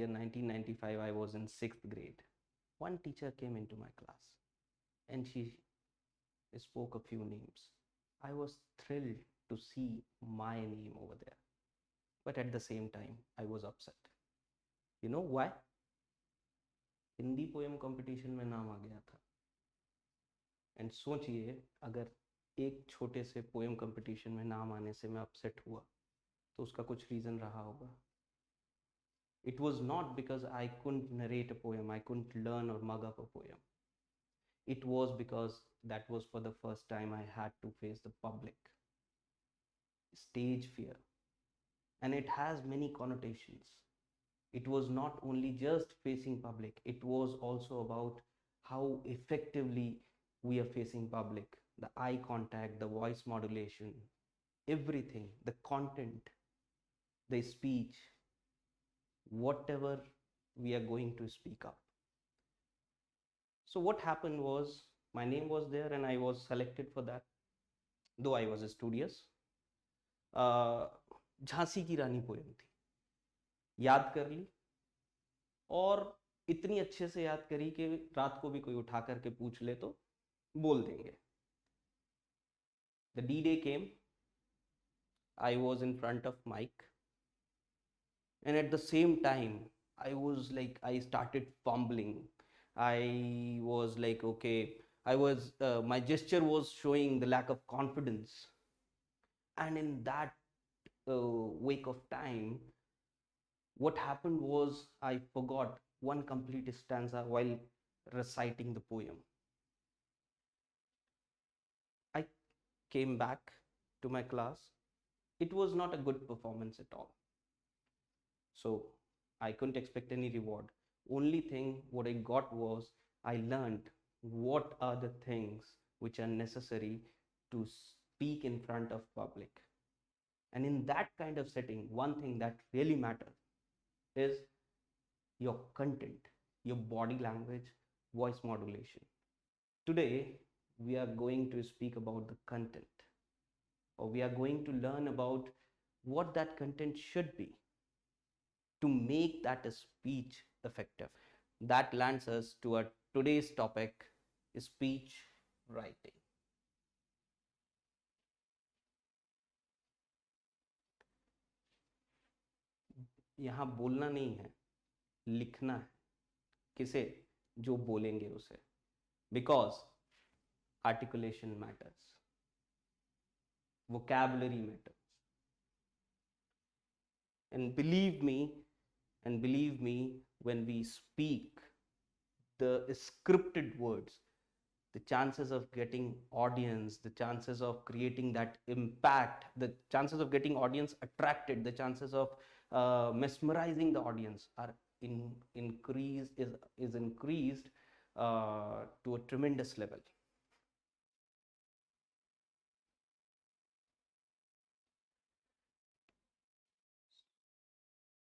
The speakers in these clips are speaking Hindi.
year 1995, I was in 6th grade. One teacher came into my class and she spoke a few names. I was thrilled to see my name over there, but at the same time, I was upset. You know why? Hindi poem competition में नाम आ गया था. एंड सोचिए, अगर एक छोटे से पोएम कंपटीशन में नाम आने से मैं अपसेट हुआ तो उसका कुछ रीज़न रहा होगा. It was not because I couldn't narrate a poem, I couldn't learn or mug up a poem. It was because that was for the first time I had to face the public. Stage fear. And it has many connotations. It was not only just facing public, it was also about how effectively we are facing public. The eye contact, the voice modulation, everything, the content, the speech, whatever we are going to speak up. So what happened was, my name was there and I was selected for that, though I was studious. Jhansi की रानी पोएम थी, याद कर ली और इतनी अच्छे से याद करी कि रात को भी कोई उठा करके पूछ ले तो बोल देंगे. The D-Day came. I was in front of mic, and at the same time I started fumbling. I was like, okay, my gesture was showing the lack of confidence, and in that wake of time, what happened was I forgot one complete stanza while reciting the poem. I came back to my class. It was not a good performance at all. So I couldn't expect any reward. Only thing what I got was I learned what are the things which are necessary to speak in front of public. And in that kind of setting, one thing that really matters is your content, your body language, voice modulation. Today, we are going to speak about the content, or we are going to learn about what that content should be to make that speech effective. That lands us to our today's topic, speech writing. यहाँ बोलना नहीं है, लिखना है. किसे? जो बोलेंगे उसे. Because articulation matters, vocabulary matters, and believe me, when we speak the scripted words, the chances of getting audience, the chances of creating that impact, the chances of getting audience attracted, the chances of mesmerizing the audience are increased to a tremendous level.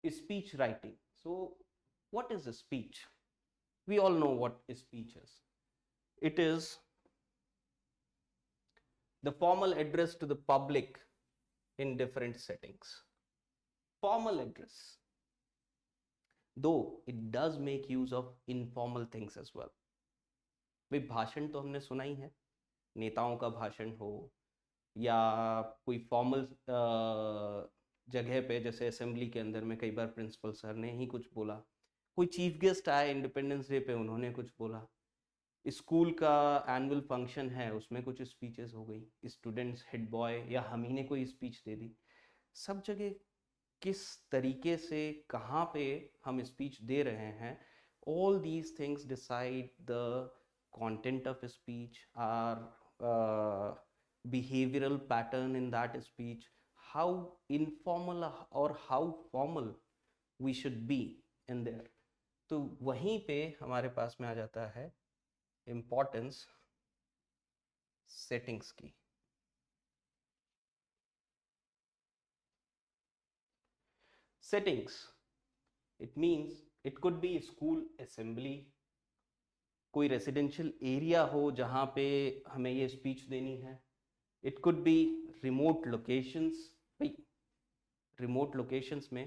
Speech writing. So what is a speech? We all know what a speech is. It is the formal address to the public in different settings. Formal address, though it does make use of informal things as well. भाई भाषण तो हमने सुना ही है, नेताओं का भाषण हो या कोई फॉर्मल जगह पे, जैसे असेंबली के अंदर में कई बार प्रिंसिपल सर ने ही कुछ बोला, कोई चीफ गेस्ट आए इंडिपेंडेंस डे पे, उन्होंने कुछ बोला, स्कूल का एनुअल फंक्शन है उसमें कुछ स्पीचेस हो गई, स्टूडेंट्स हेड बॉय या हम ही ने कोई स्पीच दे दी. सब जगह किस तरीके से कहाँ पे हम स्पीच दे रहे हैं, all these things decide the content of a speech, our behavioral pattern in that speech, how informal or how formal we should be in there. तो वहीं पे हमारे पास में आ जाता है importance settings की. Settings, it means it could be school assembly, कोई रेसिडेंशियल एरिया हो जहाँ पे हमें ये स्पीच देनी है. It could be remote locations. भाई रिमोट लोकेशंस में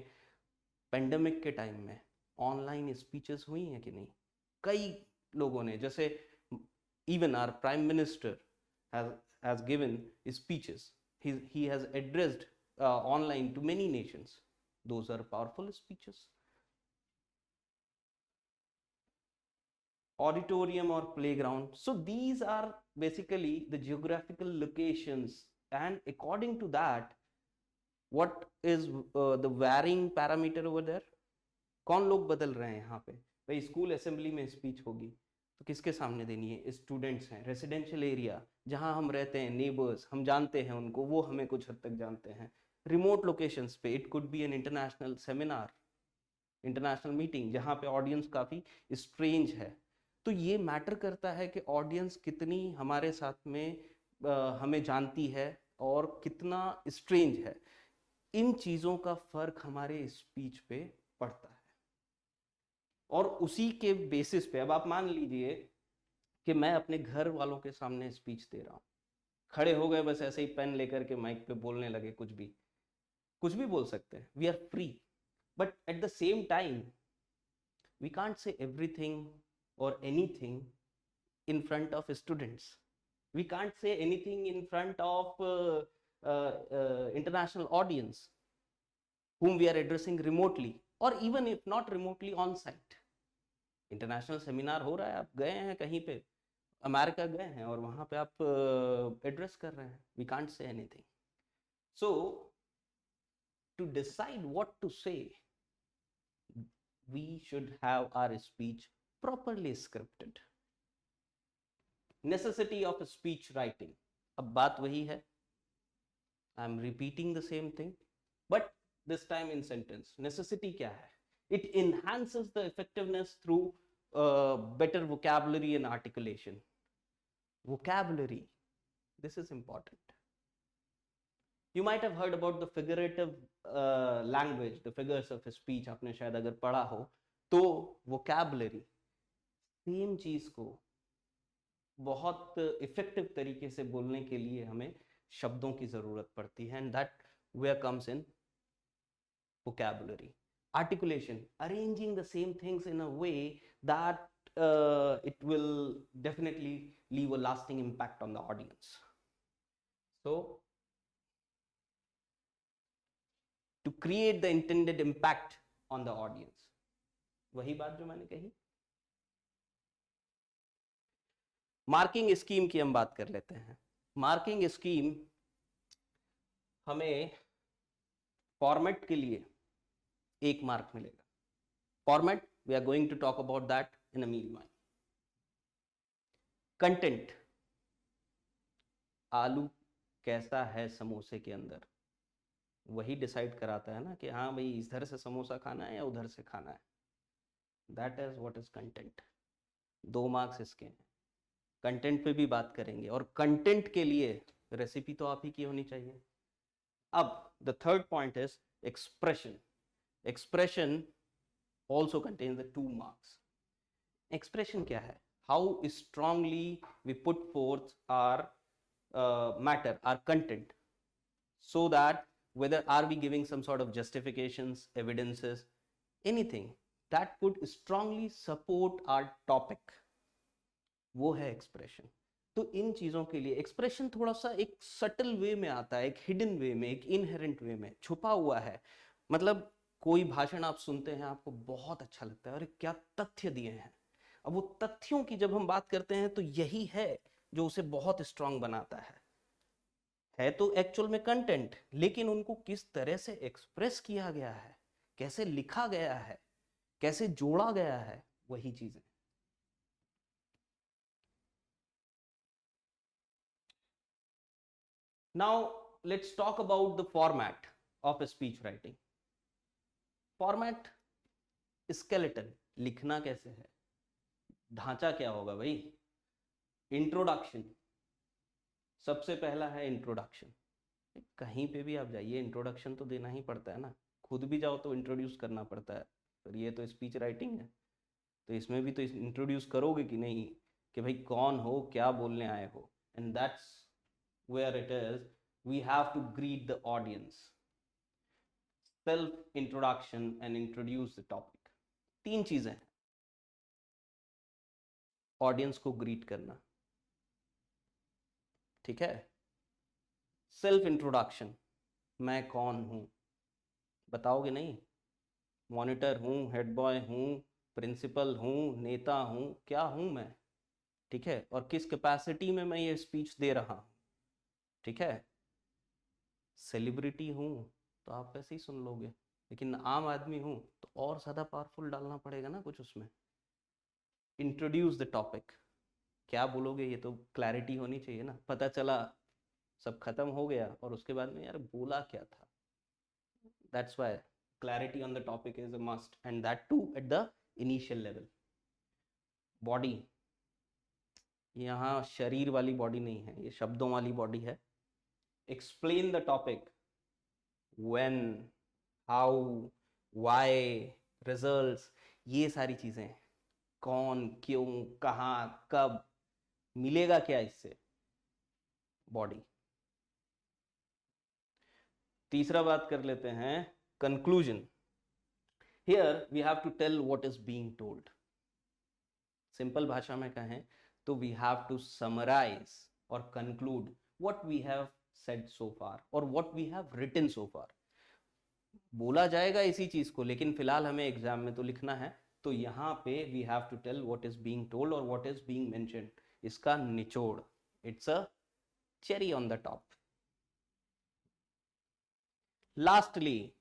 पेंडेमिक के टाइम में ऑनलाइन स्पीचेस हुई हैं कि नहीं? कई लोगों ने, जैसे even our prime minister has given speeches. He has addressed online to many nations. Those are powerful speeches. Auditorium or playground. So these are basically the geographical locations, and according to that, what is the varying parameter over there? कौन लोग बदल रहे हैं यहाँ पे? भाई स्कूल असेंबली में स्पीच होगी तो किसके सामने देनी है? स्टूडेंट्स हैं। रेसिडेंशियल एरिया जहाँ हम रहते हैं, नेबर्स, हम जानते हैं उनको, वो हमें कुछ हद तक जानते हैं। रिमोट लोकेशंस पे it could B an international seminar, international meeting जहाँ पे ऑडियंस काफ़ी स्ट्रेंज है। तो ये मैटर करता है कि ऑडियंस कितनी हमारे साथ में हमें जानती है और कितना स्ट्रेंज है। इन चीज़ों का फ़र्क हमारे स्पीच पे पड़ता है, और उसी के बेसिस पे अब आप मान लीजिए कि मैं अपने घर वालों के सामने स्पीच दे रहा हूँ, खड़े हो गए बस ऐसे ही पेन लेकर के माइक पे बोलने लगे, कुछ भी बोल सकते हैं, we are free, but at the same time we can't say everything और anything in front of students. We can't say anything in front of international audience whom we are addressing remotely, or even if not remotely, on site. International seminar हो रहा है, आप गए हैं कहीं पे, अमेरिका गए हैं और वहाँ पे आप एड्रेस कर रहे हैं, we can't say anything. So to decide what to say, we should have our speech properly scripted. Necessity of speech writing, अब बात वही है, I am repeating the same thing but this time in sentence. Necessity क्या है? It enhances the effectiveness through better vocabulary and articulation. Vocabulary, this is important. You might have heard about the figurative language, the figures of speech. आपने शायद अगर पढ़ा हो तो vocabulary, सेम चीज को बहुत इफेक्टिव तरीके से बोलने के लिए हमें शब्दों की जरूरत पड़ती है, and that where comes in vocabulary. Articulation, arranging the same things in a way that it will definitely leave a lasting impact on the audience. So to create the intended impact on the audience, वही बात जो मैंने कही. मार्किंग स्कीम की हम बात कर लेते हैं. मार्किंग स्कीम हमें फॉर्मेट के लिए 1 मार्क मिलेगा. Format, we are going to talk about that in a meal mine. Content, आलू कैसा है समोसे के अंदर, वही डिसाइड कराता है ना कि हाँ भाई इधर से समोसा खाना है या उधर से खाना है. That is what is content. 2 marks इसके हैं. कंटेंट पे भी बात करेंगे, और कंटेंट के लिए रेसिपी तो आप ही की होनी चाहिए. अब the third point is expression. Expression also contains the 2 marks. Expression क्या है? How strongly we put forth our matter, our content, so that whether are we giving some sort of justifications, evidences, anything that could strongly support our topic, वो है expression. तो इन चीज़ों के लिए एक्सप्रेशन थोड़ा सा एक सटल वे में आता है, एक हिडन वे में, एक इनहेरेंट वे में छुपा हुआ है. मतलब कोई भाषण आप सुनते हैं, आपको बहुत अच्छा लगता है, अरे क्या तथ्य दिए हैं. अब वो तथ्यों की जब हम बात करते हैं तो यही है जो उसे बहुत स्ट्रांग बनाता है तो एक्चुअल में कंटेंट, लेकिन उनको किस तरह से एक्सप्रेस किया गया है, कैसे लिखा गया है, कैसे जोड़ा गया है, वही चीजें. Now let's talk about the format of speech writing. Format, skeleton, लिखना कैसे है, ढांचा क्या होगा भाई. इंट्रोडक्शन, सबसे पहला है इंट्रोडक्शन. कहीं पे भी आप जाइए इंट्रोडक्शन तो देना ही पड़ता है ना. खुद भी जाओ तो इंट्रोड्यूस करना पड़ता है. पर ये तो स्पीच राइटिंग है, तो इसमें भी तो इंट्रोड्यूस करोगे कि नहीं, कि भाई कौन हो, क्या बोलने आए हो. And that's where it is, we have to greet the audience. Self introduction and introduce the topic. 3 चीजें हैं। ऑडियंस को ग्रीट करना, ठीक है, सेल्फ इंट्रोडक्शन, मैं कौन हूं, बताओगे नहीं, मॉनिटर हूं, हेड बॉय हूं, प्रिंसिपल हूं, नेता हूं, क्या हूं मैं, ठीक है, और किस कैपेसिटी में मैं ये स्पीच दे रहा हूं, ठीक है। सेलिब्रिटी हूं तो आप वैसे ही सुन लोगे, लेकिन आम आदमी हूं तो और ज्यादा पावरफुल डालना पड़ेगा ना कुछ उसमें। इंट्रोड्यूस द टॉपिक, क्या बोलोगे ये तो क्लैरिटी होनी चाहिए ना, पता चला सब खत्म हो गया और उसके बाद में यार बोला क्या था। That's why clarity on the topic is a must, and that too at the initial level. Body, यहाँ शरीर वाली बॉडी नहीं है, ये शब्दों वाली बॉडी है। Explain the topic, when, how, why, results, ये सारी चीजें, कौन, क्यों, कहाँ, कब, मिलेगा क्या इससे, बॉडी। तीसरा बात कर लेते हैं, conclusion. Here we have to tell what is being told. Simple भाषा में कहें तो वी हैव टू समराइज और conclude what we have said so far और what we have written so far. बोला जाएगा इसी चीज को, लेकिन फिलहाल हमें एग्जाम में तो लिखना है, तो यहाँ पे we have to tell what is being told और व्हाट इज बीइंग मेंशन्ड, इसका निचोड़। It's a cherry on the top. Lastly,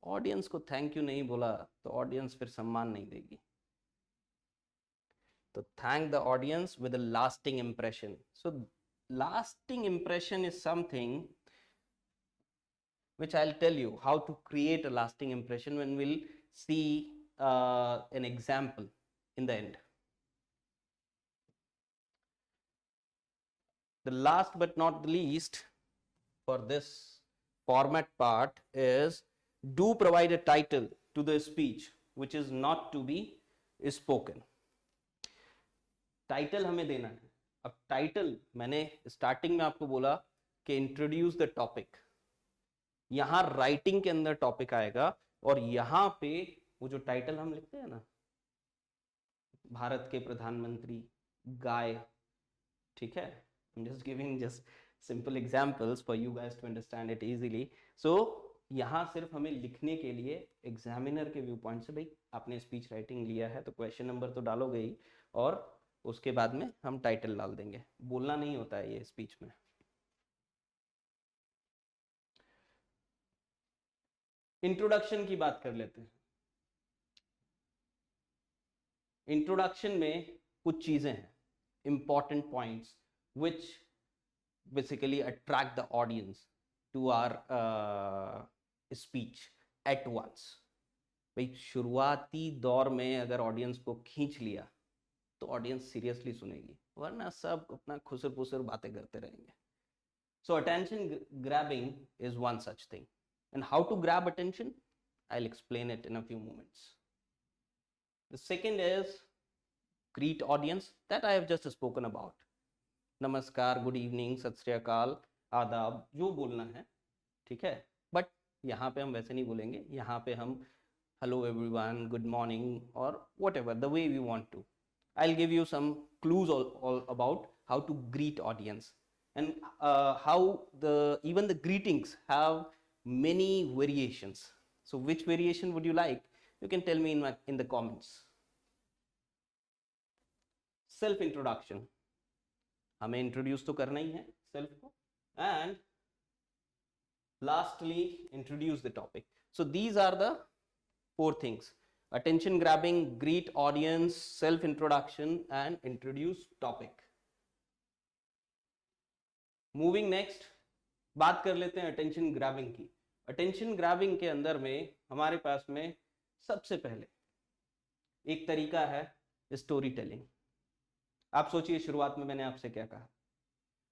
audience को थैंक यू नहीं बोला तो ऑडियंस फिर सम्मान नहीं देगी, तो thank the audience with a lasting impression. So lasting impression is something which I'll tell you how to create a lasting impression when we'll see an example in the end. The last but not the least for this format part is do provide a title to the speech which is not to be spoken. Title हमें देना है। अब टाइटल मैंने स्टार्टिंग में आपको बोला कि इंट्रोड्यूस द टॉपिक, यहां राइटिंग के अंदर टॉपिक आएगा और यहां पे वो जो टाइटल हम लिखते हैं ना, भारत के प्रधानमंत्री, गाय, ठीक है, I'm just giving just simple examples for you guys to understand it easily. So यहाँ सिर्फ हमें लिखने के लिए एग्जामिनर के व्यू पॉइंट से, भाई आपने स्पीच राइटिंग लिया है तो क्वेश्चन नंबर तो डालोगे ही, और उसके बाद में हम टाइटल डाल देंगे, बोलना नहीं होता है ये स्पीच में। इंट्रोडक्शन की बात कर लेते हैं। इंट्रोडक्शन में कुछ चीजें हैं, important points which basically attract the audience to our speech at once. भाई शुरुआती दौर में अगर ऑडियंस को खींच लिया तो ऑडियंस सीरियसली सुनेगी, वरना सब अपना खुसर पुसर बातें करते रहेंगे। So attention grabbing is one such thing, and how to grab attention, I'll explain it in a few moments. The second is greet audience, that I have just spoken about. नमस्कार, गुड इवनिंग, सत श्री अकाल, आदाब, जो बोलना है, ठीक है, बट यहाँ पे हम वैसे नहीं बोलेंगे, यहाँ पे हम हेलो एवरीवन, गुड मॉर्निंग, और whatever the way we want to. I'll give you some clues all about how to greet audience, and how even the greetings have many variations. So which variation would you like? You can tell me in the comments. Self introduction, हमें इंट्रोड्यूस तो करना ही है सेल्फ को, and lastly introduce the topic. So these are the 4 things: attention grabbing, greet audience, self introduction, and introduce topic. Moving next, बात कर लेते हैं अटेंशन ग्रैबिंग की. अटेंशन ग्रैबिंग के अंदर में हमारे पास में सबसे पहले एक तरीका है स्टोरी टेलिंग. आप सोचिए शुरुआत में मैंने आपसे क्या कहा.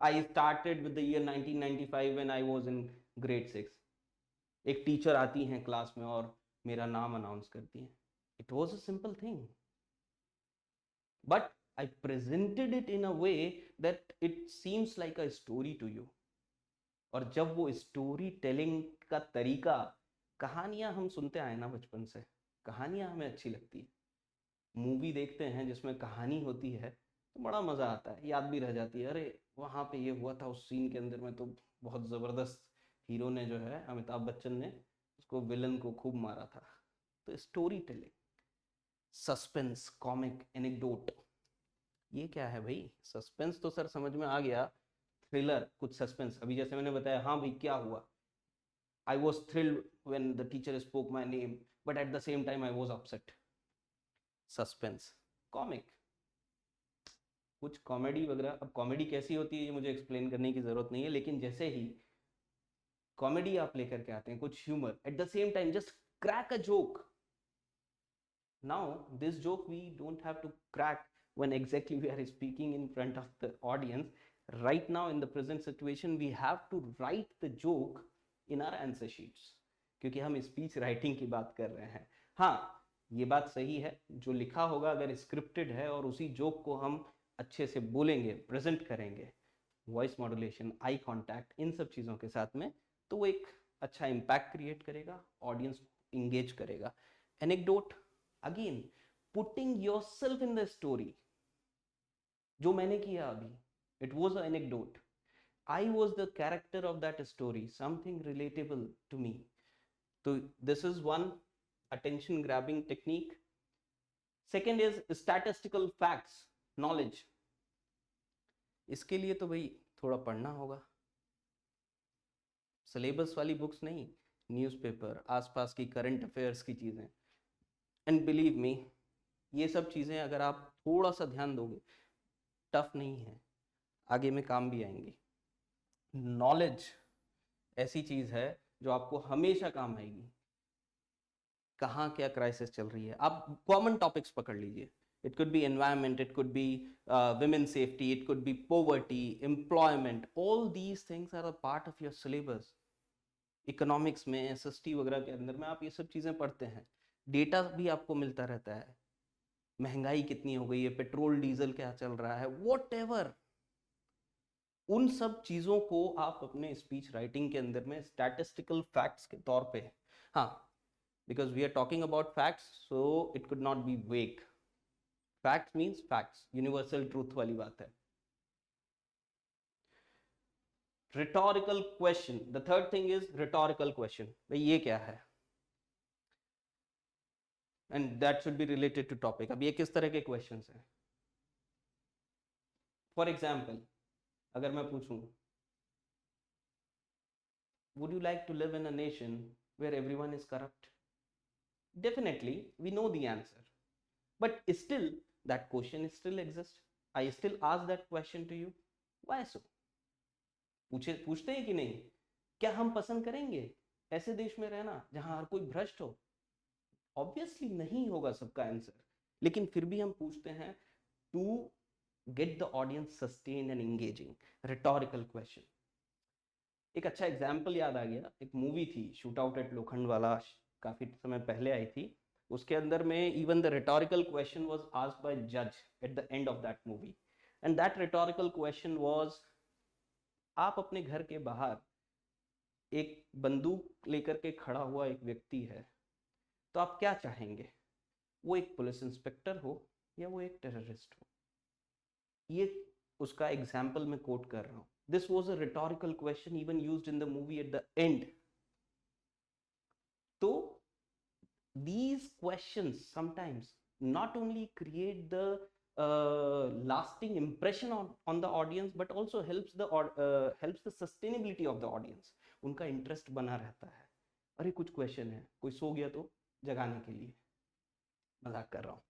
I started with the year 1995 when I was in grade 6. एक टीचर आती हैं क्लास में और मेरा नाम अनाउंस करती हैं. It was a simple thing, but I presented it in a way that it seems like a story to you. और जब वो स्टोरी टेलिंग का तरीका, कहानियां हम सुनते आए ना बचपन से, कहानियाँ हमें अच्छी लगती है, मूवी देखते हैं जिसमें कहानी होती है तो बड़ा मज़ा आता है, याद भी रह जाती है, अरे वहाँ पे ये हुआ था उस सीन के अंदर में, तो बहुत ज़बरदस्त हीरो ने जो है अमिताभ बच्चन ने उसको विलन को खूब मारा था। तो story telling, suspense, comic, anecdote, ये क्या है भाई? सस्पेंस तो सर समझ में आ गया, थ्रिलर, कुछ सस्पेंस, अभी जैसे मैंने बताया, हाँ भाई क्या हुआ, I was thrilled when the teacher spoke my name but at the same time I was upset, suspense. Comic, कुछ कॉमेडी वगैरह, अब कॉमेडी कैसी होती है ये मुझे एक्सप्लेन करने की ज़रूरत नहीं है, लेकिन जैसे ही कॉमेडी आप लेकर के आते हैं, कुछ humour, eight the same time just crack a joke. Now this joke we don't have to crack when exactly we are speaking in front of the audience. Right now in the present situation we have to write the joke in our answer sheets, क्योंकि हम स्पीच राइटिंग की बात कर रहे हैं। हाँ, ये बात सही है, जो लिखा होगा अगर स्क्रिप्टेड है और उसी जोक को हम अच्छे से बोलेंगे, प्रेजेंट करेंगे, वॉइस मॉड्यूलेशन, आई कांटेक्ट, इन सब चीज़ों के साथ में, तो वो एक अच्छा इम्पैक्ट क्रिएट करेगा, ऑडियंस इंगेज करेगा। Anecdote, again putting yourself in the story, जो मैंने किया अभी, it was a anecdote, I was the character of that story, something relatable to me. तो this is one attention grabbing technique. Second is statistical facts, knowledge. इसके लिए तो भाई थोड़ा पढ़ना होगा, सिलेबस वाली बुक्स नहीं, न्यूज़पेपर, आसपास की करंट अफेयर्स की चीज़ें। एंड बिलीव मी, ये सब चीज़ें अगर आप थोड़ा सा ध्यान दोगे, टफ नहीं है, आगे में काम भी आएंगी। नॉलेज ऐसी चीज़ है जो आपको हमेशा काम आएगी। कहाँ क्या क्राइसिस चल रही है, आप कॉमन टॉपिक्स पकड़ लीजिए, it could B environment, it could B women safety, it could be poverty, employment, all these things are a part of your syllabus. Economics में, एसएसटी वगैरह के अंदर में आप ये सब चीज़ें पढ़ते हैं, डेटा भी आपको मिलता रहता है, महंगाई कितनी हो गई है, पेट्रोल डीजल क्या चल रहा है, वॉट, उन सब चीज़ों को आप अपने स्पीच राइटिंग के अंदर में स्टैटिस्टिकल फैक्ट्स के तौर पे, हाँ, because we are talking about facts, so it could not be weak, facts means facts, universal truth वाली बात है। Rhetorical question, the third thing is rhetorical question, भाई ये क्या है, and that should be related to topic. अब ये किस तरह के क्वेश्चंस हैं? फॉर एग्जाम्पल, अगर मैं पूछूं, would you like to live in a nation where everyone is corrupt? Definitely we know the answer, but still that question still exists, I still ask that question to you, why so? पूछते हैं कि नहीं? क्या हम पसंद करेंगे ऐसे देश में रहना जहां हर कोई भ्रष्ट हो? ऑब्वियसली नहीं होगा सबका आंसर, लेकिन फिर भी हम पूछते हैं to get the audience sustained and engaging. Rhetorical question, एक अच्छा एग्जाम्पल याद आ गया, एक मूवी थी शूट आउट एट लोखंडवाला, काफी समय पहले आई थी, उसके अंदर में even the rhetorical question was asked by जज at the end of that movie, and that rhetorical question was, आप अपने घर के बाहर एक बंदूक लेकर के खड़ा हुआ एक व्यक्ति है, तो आप क्या चाहेंगे, वो एक पुलिस इंस्पेक्टर हो या वो एक टेररिस्ट हो? ये उसका एग्जाम्पल मैं कोट कर रहा हूं, this was a rhetorical question even used in the movie eight the and. तो these questions sometimes not only create the lasting impression on the audience but also helps the sustainability of the audience, उनका इंटरेस्ट बना रहता है। अरे कुछ क्वेश्चन है, कोई सो गया तो जगाने के लिए, मजाक कर रहा हूं।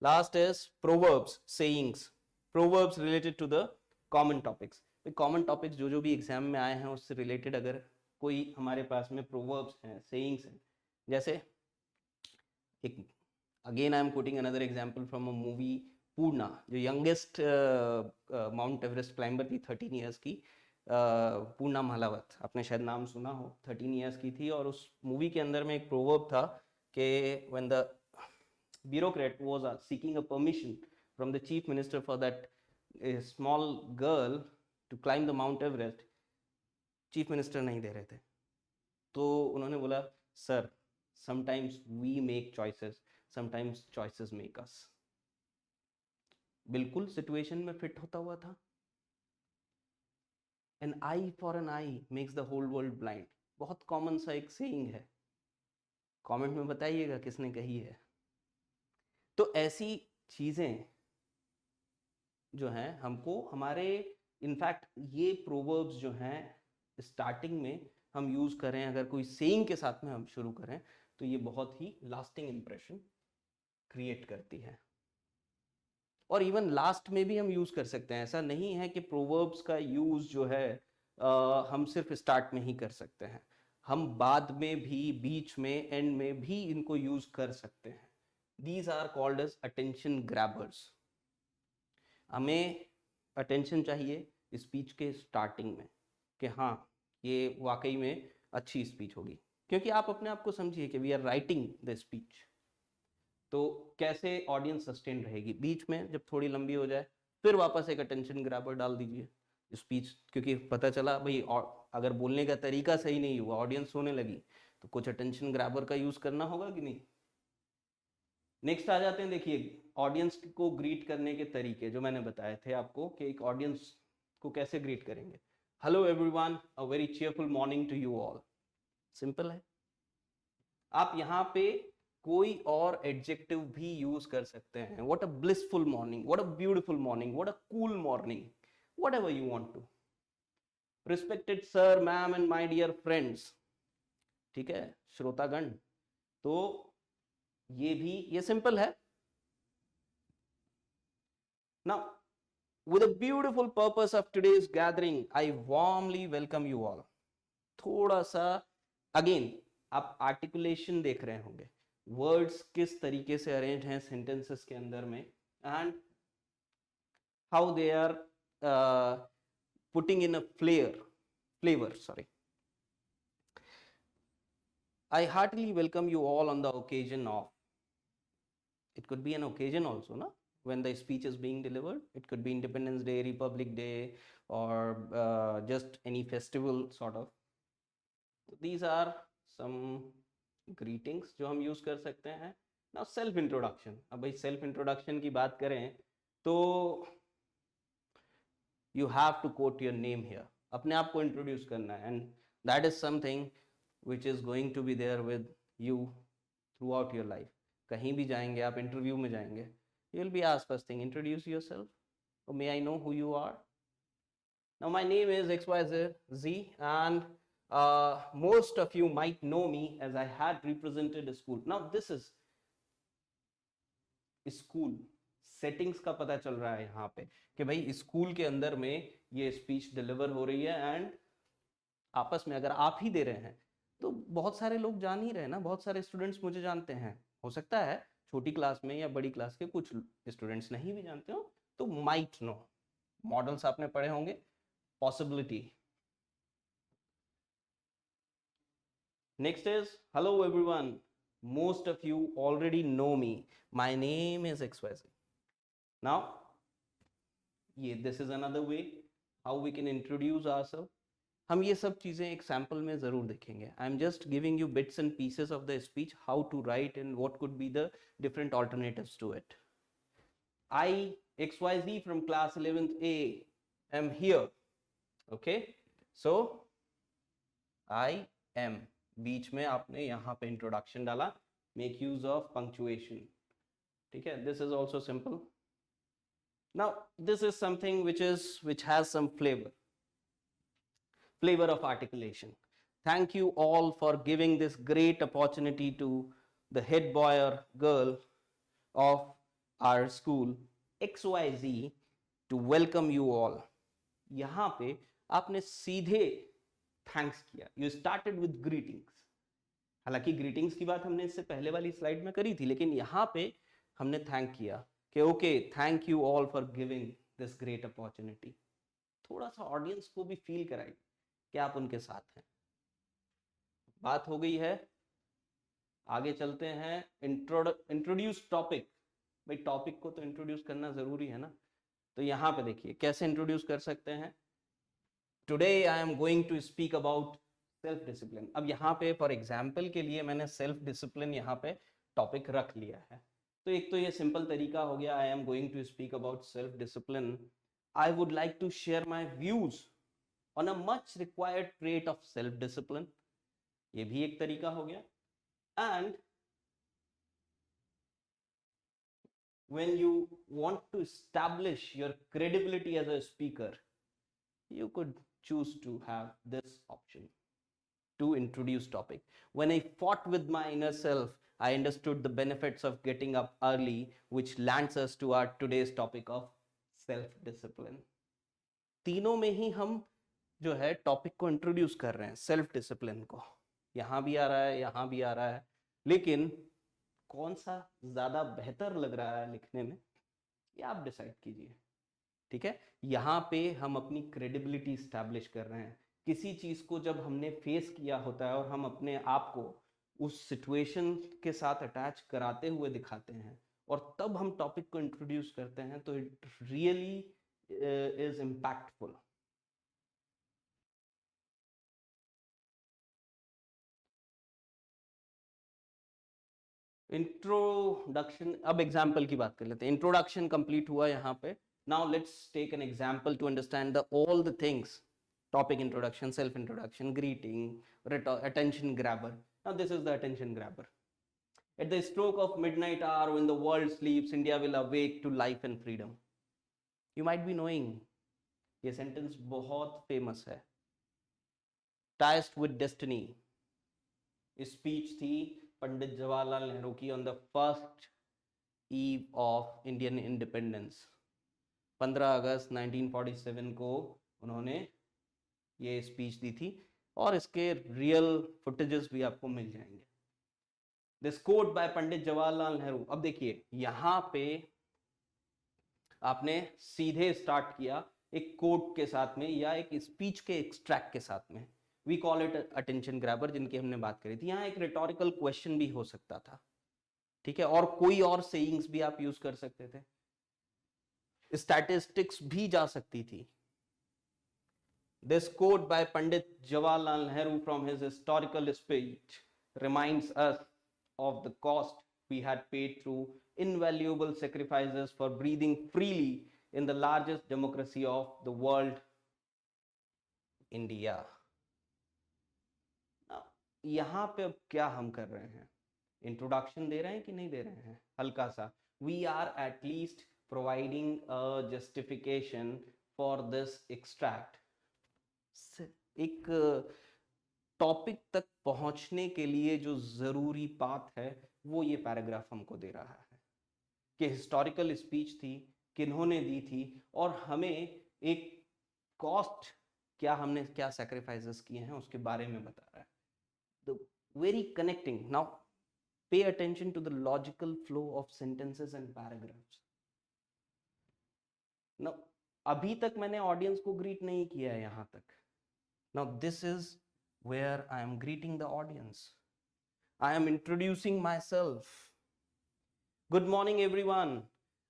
Last is proverbs, sayings, proverbs related to the common topics. Common topics जो जो भी एग्जाम में आए हैं उससे रिलेटेड अगर कोई हमारे पास में प्रोवर्ब्स हैं, सेइंग्स हैं, जैसे एक, again I am quoting another example from a movie Purna, जो यंगेस्ट माउंट एवरेस्ट क्लाइंबर थी, 13 इयर्स की, पूर्णा महालावत, आपने शायद नाम सुना हो, 13 इयर्स की थी, और उस मूवी के अंदर में एक प्रोवर्ब था कि when the bureaucrat was seeking a permission from the chief minister for that a small girl to climb the Mount Everest, chief minister नहीं दे रहे थे, तो उन्होंने बोला sir sometimes we make choices, sometimes choices make us. बिल्कुल सिचुएशन में फिट होता हुआ था। An eye for an eye makes the whole world blind, बहुत कॉमन सा एक सेइंग है, कमेंट में बताइएगा किसने कही है। तो ऐसी चीजें जो हैं हमको हमारे, इनफैक्ट ये प्रोवर्ब्स जो हैं स्टार्टिंग में हम यूज करें, अगर कोई सेइंग के साथ में हम शुरू करें तो ये बहुत ही लास्टिंग इंप्रेशन क्रिएट करती है। और इवन लास्ट में भी हम यूज कर सकते हैं, ऐसा नहीं है कि प्रोवर्ब्स का यूज जो है हम सिर्फ स्टार्ट में ही कर सकते हैं, हम बाद में भी, बीच में, एंड में भी इनको यूज कर सकते हैं। These are called as attention grabbers. हमें अटेंशन चाहिए स्पीच के स्टार्टिंग में कि हाँ ये वाकई में अच्छी स्पीच होगी, क्योंकि आप अपने आप को समझिए कि we are writing the speech, तो कैसे ऑडियंस सस्टेन रहेगी। बीच में जब थोड़ी लंबी हो जाए फिर वापस एक अटेंशन ग्रैबर डाल दीजिए स्पीच, क्योंकि पता चला भाई अगर बोलने का तरीका सही नहीं हुआ, ऑडियंस सोने लगी, तो कुछ अटेंशन ग्रैबर का यूज करना होगा कि नहीं। नेक्स्ट आ जाते हैं, देखिए ऑडियंस को ग्रीट करने के तरीके जो मैंने बताए थे आपको कि एक ऑडियंस को कैसे ग्रीट करेंगे। Hello everyone, a very cheerful morning to you all. Simple है। आप यहाँ पे कोई और एडजेक्टिव भी यूज कर सकते हैं, what a blissful morning, what a beautiful morning, what a cool morning, whatever you want to. Respected sir, ma'am and my dear friends, ठीक है श्रोतागण, तो ये सिंपल है। Now, with the beautiful purpose of today's gathering, I warmly welcome you all. थोड़ा सा अगेन आप आर्टिकुलेशन देख रहे होंगे, वर्ड्स किस तरीके से अरेंज हैं सेंटेंसेस के अंदर में, and how they are putting in a flavor. Sorry. I heartily welcome you all on the occasion of, it could be an occasion also, na? When the speech is being delivered, it could be Independence Day, Republic Day, or just any festival sort of. So these are some greetings जो हम यूज कर सकते हैं। Now self introduction, अब भाई self introduction की बात करें तो you have to quote your name here, अपने आप को introduce करना है, and that is something which is going to be there with you throughout your life. कहीं भी जाएंगे आप, इंटरव्यू में जाएंगे, you will be asked first thing, introduce yourself, or may I know who you are. Now my name is XYZ, and most of you might know me as I had represented a school. Now this is school settings का पता चल रहा है यहाँ पे कि भाई स्कूल के अंदर में ये स्पीच डिलीवर हो रही है, एंड आपस में अगर आप ही दे रहे हैं तो बहुत सारे लोग जान ही रहे ना, बहुत सारे स्टूडेंट्स मुझे जानते हैं, हो सकता है छोटी क्लास में या बड़ी क्लास के कुछ स्टूडेंट्स नहीं भी जानते हो, तो माइट नो, मॉडल्स आपने पढ़े होंगे, possibility. Next is hello everyone, most of you already know me, my name is XYZ. Now this is another way how we can introduce ourselves. हम ये सब चीजें एक सैंपल में जरूर देखेंगे। I am just giving you bits and pieces of the speech, how to write and what could be the different alternatives to it. I XYZ from class 11th A am here. Okay, so I am, बीच में आपने यहाँ पे इंट्रोडक्शन डाला, मेक यूज ऑफ पंक्चुएशन, ठीक है, this is also simple. Now this is something which has some flavor of articulation. Thank you all for giving this great opportunity to the head boy or girl of our school XYZ to welcome you all. यहाँ पे आपने सीधे थैंक्स किया, यू स्टार्टेड विद ग्रीटिंग्स। हालांकि ग्रीटिंग्स की बात हमने इससे पहले वाली स्लाइड में करी थी, लेकिन यहाँ पे हमने थैंक किया कि okay thank you all for giving this great opportunity. थोड़ा सा ऑडियंस को भी फील कराइए कि आप उनके साथ हैं। बात हो गई है, आगे चलते हैं। इंट्रोड्यूस टॉपिक, भाई टॉपिक को तो इंट्रोड्यूस करना जरूरी है ना, तो यहाँ पे देखिए कैसे इंट्रोड्यूस कर सकते हैं। Today I am going to speak about self discipline. अब यहाँ पे फॉर एग्जाम्पल के लिए मैंने सेल्फ डिसिप्लिन यहाँ पे टॉपिक रख लिया है. तो एक तो ये सिंपल तरीका हो गया, I am going to speak about self discipline. I would like to share my views on a much required trait of self discipline. ये भी एक तरीका हो गया. And when you want to establish your credibility as a speaker, you could choose to have this option to introduce topic. When I fought with my inner self, I understood the benefits of getting up early, which lands us to our today's topic of self discipline. तीनों में ही हम जो है टॉपिक को इंट्रोड्यूस कर रहे हैं, सेल्फ डिसिप्लिन को. यहां भी आ रहा है, यहां भी आ रहा है, लेकिन कौन सा ज्यादा बेहतर लग रहा है लिखने में ये आप डिसाइड कीजिए. ठीक है, यहाँ पे हम अपनी क्रेडिबिलिटी स्टैब्लिश कर रहे हैं. किसी चीज को जब हमने फेस किया होता है और हम अपने आप को उस सिचुएशन के साथ अटैच कराते हुए दिखाते हैं और तब हम टॉपिक को इंट्रोड्यूस करते हैं, तो it really is impactful. Introduction, अब एग्जाम्पल की बात कर लेते हैं. इंट्रोडक्शन कंप्लीट हुआ यहाँ पे. Now let's take an example to understand the all the things. Topic introduction, self introduction, greeting, attention grabber. Now this is the attention grabber. At the stroke of midnight hour, when the world sleeps, India will awake to life and freedom. You might be knowing ये सेंटेंस बहुत फेमस है. Tasked with destiny. स्पीच थी पंडित जवाहरलाल नेहरू की on the first eve of Indian independence. 15 अगस्त 1947 को उन्होंने ये स्पीच दी थी और इसके रियल फुटेजेस भी आपको मिल जाएंगे. This quote bye Pandit Jawaharlal Nehru. अब देखिए यहाँ पे आपने सीधे स्टार्ट किया एक कोट के साथ में या एक स्पीच के एक्सट्रैक्ट के साथ में. We call it attention grabber, जिनकी हमने बात करी थी. यहाँ एक रिटोरिकल क्वेश्चन भी हो सकता था. ठीक है, और कोई और सेइंग्स भी आप यूज कर सकते थे. स्टैटिस्टिक्स भी जा सकती थी. This quote by Pandit Jawaharlal Nehru from his historical speech reminds us of the cost we had paid through invaluable sacrifices for breathing freely in the largest democracy of the world, India. यहाँ पे अब क्या हम कर रहे हैं? इंट्रोडक्शन दे रहे हैं कि नहीं दे रहे हैं? हल्का सा. We are at least providing a justification for this extract. एक टॉपिक तक पहुंचने के लिए जो जरूरी बात है वो ये पैराग्राफ हमको दे रहा है कि हिस्टोरिकल स्पीच थी, किन्होंने दी थी, और हमें एक कॉस्ट क्या, हमने क्या सैक्रिफाइसेस किए हैं उसके बारे में बता रहा है. The very connecting. Now pay attention to the logical flow of sentences and paragraphs. Now अभी तक मैंने ऑडियंस को ग्रीट नहीं किया है यहाँ तक. Now this is where I am greeting the audience. I am introducing myself. Good morning everyone.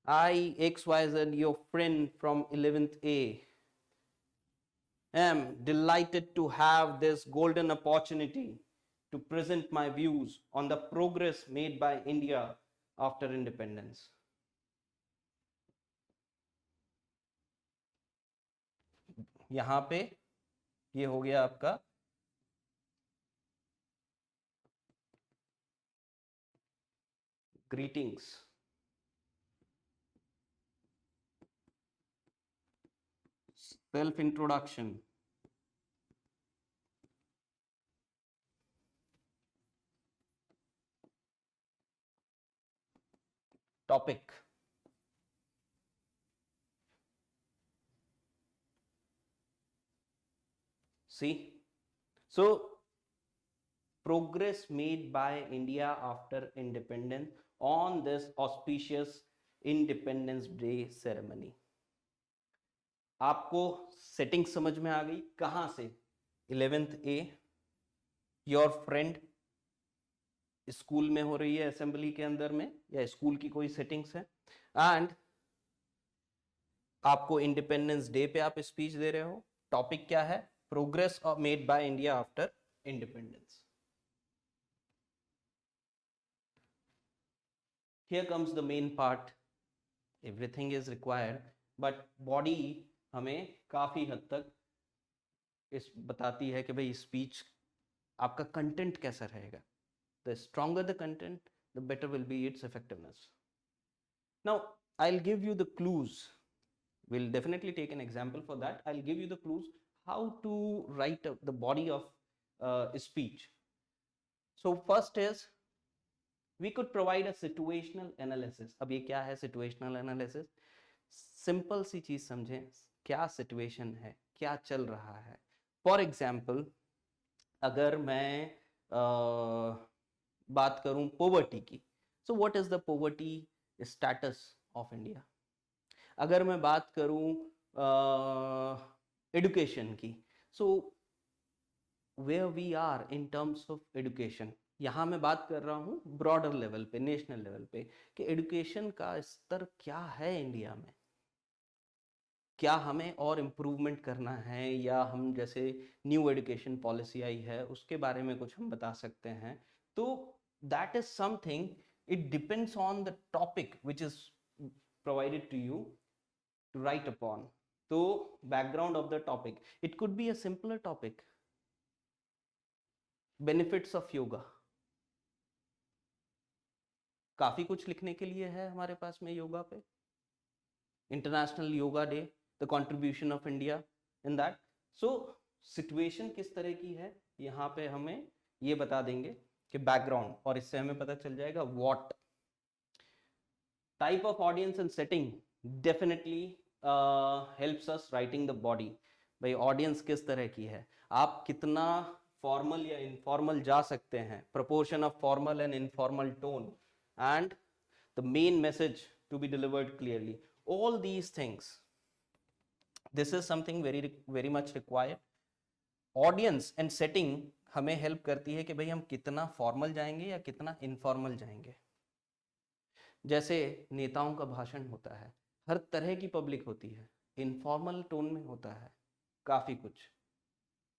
I XYZ, your friend from 11th A, am delighted to have this golden opportunity to present my views on the progress made by India after independence. यहाँ पे ये हो गया आपका greetings. Self introduction. Topic. See, so progress made by India after independence on this auspicious Independence Day ceremony. आपको सेटिंग समझ में आ गई? कहां से? 11th A, your friend, school में हो रही है, असेंबली के अंदर में, या स्कूल की कोई सेटिंग्स है, एंड आपको इंडिपेंडेंस डे पे आप स्पीच दे रहे हो. टॉपिक क्या है? Progress made by India after independence. Here comes the main part. Everything is required, but body हमें काफी हद तक इस बताती है कि भाई स्पीच आपका कंटेंट कैसा रहेगा. The stronger the content, the better will be its effectiveness. Now, I'll give you the clues. We'll definitely take an example for that. I'll give you the clues how to write the body of speech. So first is we could provide a situational analysis. अब ये क्या है situational analysis? सिंपल सी चीज समझें, क्या सिचुएशन है, क्या चल रहा है. फॉर एग्जाम्पल अगर मैं बात करूं पोवर्टी की, so what is the poverty status of India. अगर मैं बात करूं एजुकेशन की, so where we are in terms of education. यहाँ मैं बात कर रहा हूँ ब्रॉडर लेवल पे, नेशनल लेवल पे, कि एजुकेशन का स्तर क्या है इंडिया में. क्या हमें और इम्प्रूवमेंट करना है, या हम जैसे न्यू एजुकेशन पॉलिसी आई है उसके बारे में कुछ हम बता सकते हैं. तो that is something, it depends on the topic which is provided to you to write upon. तो background of the topic, it could be a simpler topic, benefits of yoga. काफी कुछ लिखने के लिए है हमारे पास में योगा पे. International yoga day, the contribution of India in that. So situation किस तरह की है यहाँ पे हमें ये बता देंगे कि background, और इससे हमें पता चल जाएगा what type of audience and setting definitely helps us writing the body. भाई audience किस तरह की है, आप कितना formal या informal जा सकते हैं, proportion of formal and informal tone, and the main message to be delivered clearly. All these things, this is something very much required. Audience and setting हमें हेल्प करती है कि भाई हम कितना फॉर्मल जाएंगे या कितना इनफॉर्मल जाएंगे. जैसे नेताओं का भाषण होता है, हर तरह की पब्लिक होती है, इनफॉर्मल टोन में होता है काफी कुछ.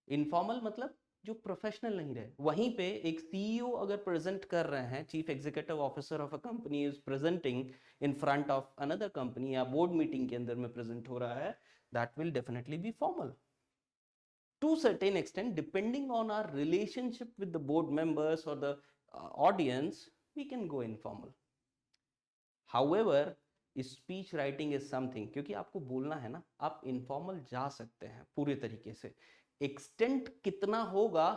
इनफॉर्मल मतलब जो प्रोफेशनल नहीं रहे. वहीं पे एक सीईओ अगर प्रेजेंट कर रहे हैं, chief executive officer of a company is presenting in front of another company, या बोर्ड मीटिंग के अंदर में प्रेजेंट हो रहा है, that will definitely be formal to certain extent. Depending on our relationship with the board members or the audience, we can go informal. However, speech writing is something, क्योंकि आपको बोलना है ना, आप informal जा सकते हैं पूरे तरीके से. एक्सटेंट कितना होगा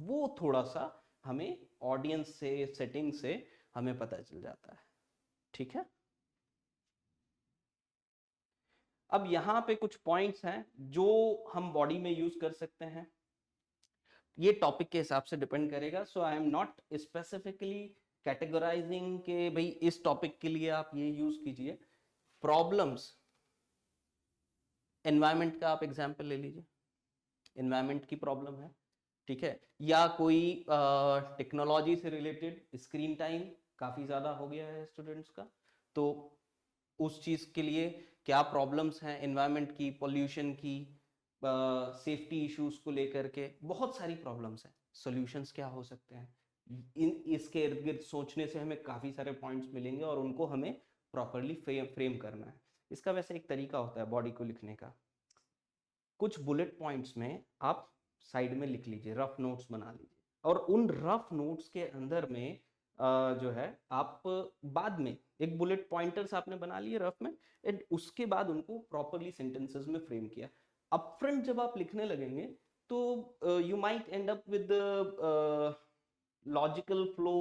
वो थोड़ा सा हमें ऑडियंस से, सेटिंग से हमें पता चल जाता है. ठीक है. अब यहाँ पे कुछ पॉइंट्स हैं जो हम बॉडी में यूज कर सकते हैं. ये टॉपिक के हिसाब से डिपेंड करेगा. So I am not specifically categorising के भाई इस टॉपिक के लिए आप ये यूज कीजिए. प्रॉब्लम्स, एनवायरनमेंट का आप एग्जांपल ले लीजिए. एनवायरनमेंट की प्रॉब्लम है, ठीक है, या कोई टेक्नोलॉजी से रिलेटेड स्क्रीन टाइम काफी ज्यादा हो गया है स्टूडेंट्स का, तो उस चीज के लिए क्या प्रॉब्लम्स हैं एनवायरनमेंट की, पोल्यूशन की, सेफ्टी इश्यूज को लेकर के बहुत सारी प्रॉब्लम्स हैं. सॉल्यूशंस क्या हो सकते हैं, इसके इर्द गिर्द सोचने से हमें काफी सारे पॉइंट्स मिलेंगे और उनको हमें प्रॉपरली फ्रेम करना है. इसका वैसे एक तरीका होता है बॉडी को लिखने का. कुछ बुलेट पॉइंट्स में आप साइड में लिख लीजिए, रफ नोट्स बना लीजिए, और उन रफ नोट्स के अंदर में जो है आप बाद में एक बुलेट पॉइंटर्स आपने बना लिए रफ में, एंड उसके बाद उनको प्रॉपरली सेंटेंसेस में फ्रेम किया. अपफ्रंट जब आप लिखने लगेंगे तो you might and up with logical flow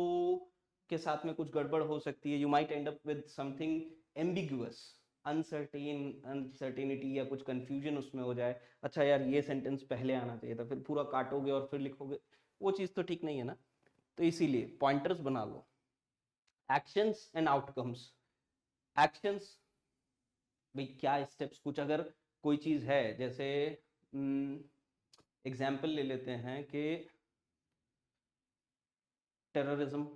के साथ में कुछ गड़बड़ हो सकती है. You might and up with something ambiguous, uncertainty या कुछ कंफ्यूजन उसमें हो जाए. अच्छा यार ये सेंटेंस पहले आना चाहिए था, फिर पूरा काटोगे और फिर लिखोगे, वो चीज तो ठीक नहीं है ना. तो इसीलिए पॉइंटर्स बना लो. Actions and outcomes. एक्शंस, भाई क्या स्टेप्स, कुछ अगर कोई चीज है, जैसे एग्जाम्पल ले लेते हैं कि टेररिज्म.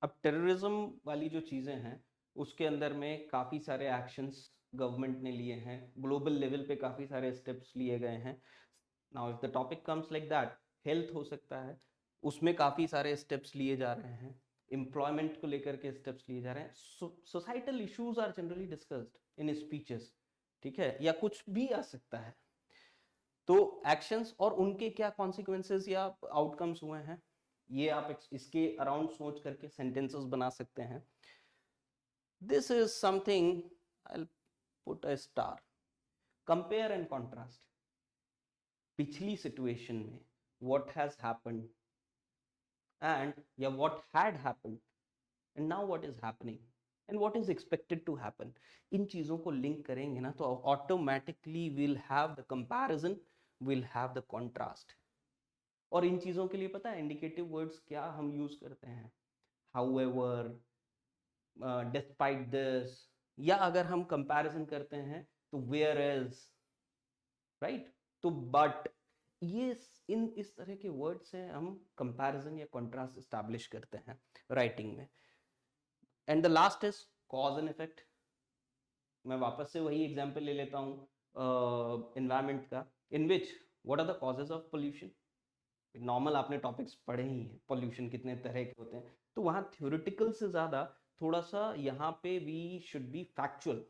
अब टेररिज्म वाली जो चीजें हैं उसके अंदर में काफी सारे एक्शंस गवर्नमेंट ने लिए हैं, ग्लोबल लेवल पे काफी सारे स्टेप्स लिए गए हैं. Now if the topic comes like that, health हो सकता है, उसमें काफी सारे स्टेप्स लिए जा रहे हैं, एम्प्लॉयमेंट को लेकर के स्टेप्स लिए जा रहे हैं, societal issues are generally discussed in speeches, ठीक है, या कुछ भी आ सकता है। तो एक्शंस और उनके क्या कॉन्सिक्वेंसेस या आउटकम्स हुए हैं, ये आप इसके अराउंड सोच करके सेंटेंसेस बना सकते हैं। This is something, I will put a star. Compare and contrast, पिछली सिचुएशन में व्हाट हैज हैपेंड एंड या what had happened and now what is happening and what is expected to happen, इन चीजों को लिंक करेंगे ना तो automatically will have the comparison, will have the contrast. और इन चीजों के लिए पता है इंडिकेटिव वर्ड्स क्या हम यूज करते हैं, हाउएवर, डिस्पाइट दिस, या अगर हम कंपैरिजन करते हैं तो वेयर इज, राइट। तो बट ये इन इस तरह के वर्ड से हम कंपैरिजन या कॉन्ट्रास्ट एस्टैब्लिश करते हैं राइटिंग में। And the last is cause and effect. मैं वापस से वही एग्जांपल ले लेता हूँ एनवायरनमेंट का, in which what are the causes of pollution. Normal आपने टॉपिक्स पढ़े ही हैं, पोल्यूशन कितने तरह के होते हैं, तो वहाँ थ्योरेटिकल से ज़्यादा थोड़ा सा यहाँ पे वी शुड बी फैक्चुअल।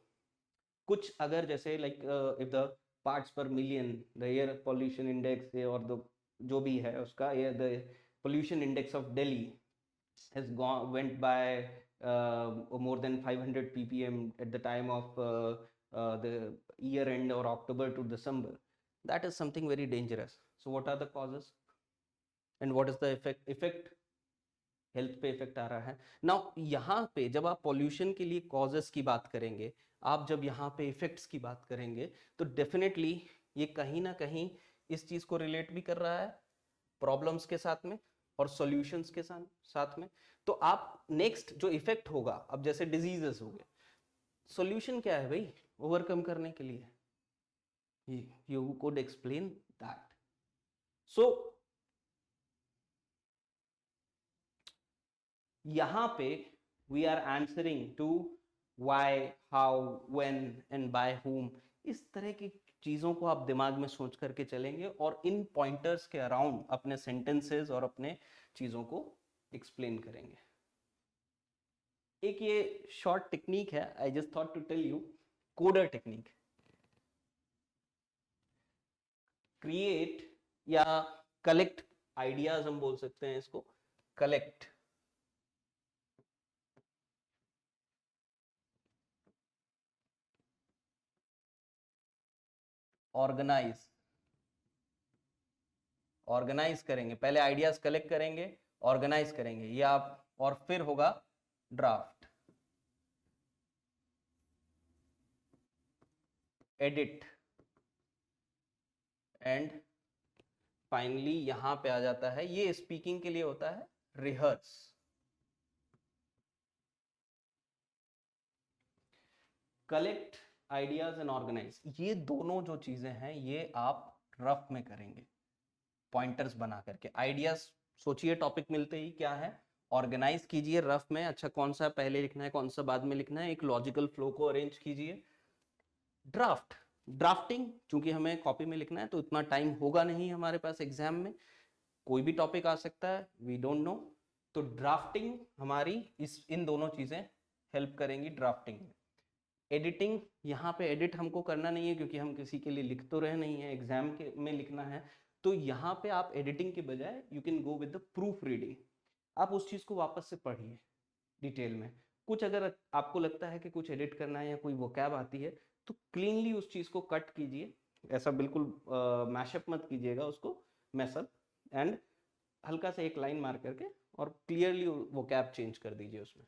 कुछ अगर जैसे लाइक इफ द पार्ट्स पर million, the air pollution index और द जो भी है उसका, air the pollution index of Delhi has gone went by more than 500 ppm at the time of the year end or October to December. That is something very dangerous. So what are the causes and what is the effect? Health पे इफेक्ट आ रहा है। नाउ यहाँ पे जब आप पॉल्यूशन के लिए कॉजेस की बात करेंगे, आप जब यहाँ पे इफेक्ट्स की बात करेंगे, तो डेफिनेटली ये कहीं ना कहीं इस चीज को रिलेट भी कर रहा है प्रॉब्लम्स के साथ में और सॉल्यूशंस के साथ में। तो आप नेक्स्ट जो इफेक्ट होगा, अब जैसे डिजीजेस हो गए, सॉल्यूशन क्या है भाई ओवरकम करने के लिए, you could explain that. So यहाँ पे we are answering to why, how, when and by whom. इस तरह की चीजों को आप दिमाग में सोच करके चलेंगे और इन पॉइंटर्स के अराउंड अपने सेंटेंसेस और अपने चीजों को एक्सप्लेन करेंगे। एक ये शॉर्ट टेक्निक है, I just thought to tell you, coder technique. Create या कलेक्ट आइडियाज हम बोल सकते हैं इसको, कलेक्ट, ऑर्गेनाइज, ऑर्गेनाइज करेंगे, पहले आइडियाज कलेक्ट करेंगे, ऑर्गेनाइज करेंगे, ये आप, और फिर होगा ड्राफ्ट, एडिट एंड फाइनली यहां पे आ जाता है, ये स्पीकिंग के लिए होता है rehearse. Collect ideas and organise, ये दोनों जो चीजें हैं ये आप रफ में करेंगे पॉइंटर्स बना करके। आइडियाज सोचिए टॉपिक मिलते ही क्या है, ऑर्गेनाइज कीजिए रफ में, अच्छा कौन सा पहले लिखना है कौन सा बाद में लिखना है, एक लॉजिकल फ्लो को अरेंज कीजिए। ड्राफ्ट, ड्राफ्टिंग चूंकि हमें कॉपी में लिखना है तो इतना टाइम होगा नहीं हमारे पास एग्जाम में, कोई भी टॉपिक आ सकता है, वी डोंट नो। तो ड्राफ्टिंग हमारी इन दोनों चीजें हेल्प करेंगी ड्राफ्टिंग में। एडिटिंग, यहाँ पे एडिट हमको करना नहीं है क्योंकि हम किसी के लिए लिख तो रहे नहीं है, एग्जाम के में लिखना है, तो यहाँ पे आप एडिटिंग के बजाय you can go with the proof reading. आप उस चीज को वापस से पढ़िए डिटेल में, कुछ अगर आपको लगता है कि कुछ एडिट करना है या कोई वोकैब आती है तो क्लीनली उस चीज को कट कीजिए, ऐसा बिल्कुल मैशअप मत कीजिएगा उसको, मैसअप, एंड हल्का सा एक लाइन मार करके और क्लियरली वोकैब चेंज कर दीजिए उसमें।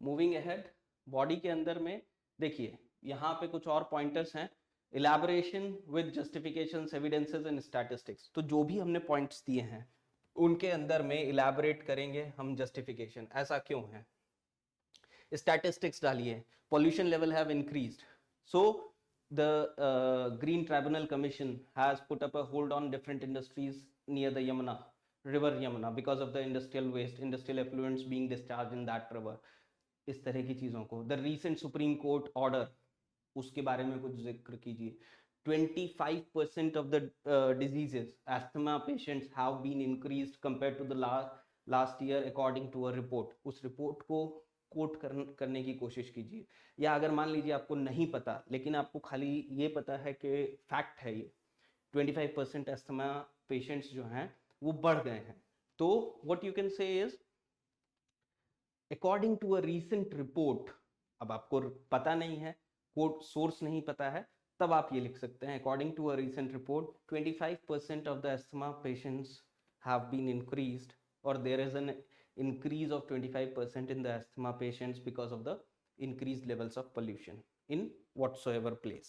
मूविंग अहेड, बॉडी के अंदर में देखिए यहाँ पे कुछ और पॉइंटर्स हैं, elaboration with justifications, evidences and statistics. तो जो भी हमने पॉइंट्स दिए हैं उनके अंदर में इलैबोरेट करेंगे हम जस्टिफिकेशन, ऐसा क्यों है, स्टैटिस्टिक्स डालिए, pollution level have increased, so the green tribunal commission has put up a hold on different industries near the Yamuna river, Yamuna, because of the industrial waste, industrial effluents being discharged in that river। इस तरह की चीजों को, the recent supreme court order, उसके बारे में कुछ जिक्र कीजिए, 25% of the diseases, asthma patients have been increased compared to the last year according to a report. उस रिपोर्ट को कोट करने की कोशिश कीजिए, या अगर मान लीजिए आपको नहीं पता लेकिन आपको खाली ये पता है कि फैक्ट है ये 25% अस्थमा पेशेंट्स जो हैं वो बढ़ गए हैं, तो what you can say is according to a recent report, अब आपको पता नहीं है, कोड सोर्स नहीं पता है, तब आप ये लिख सकते हैं according to a recent report 25% of the asthma patients have been increased, और there is an increase of 25% in the asthma patients because of the increased levels of pollution in whatsoever place.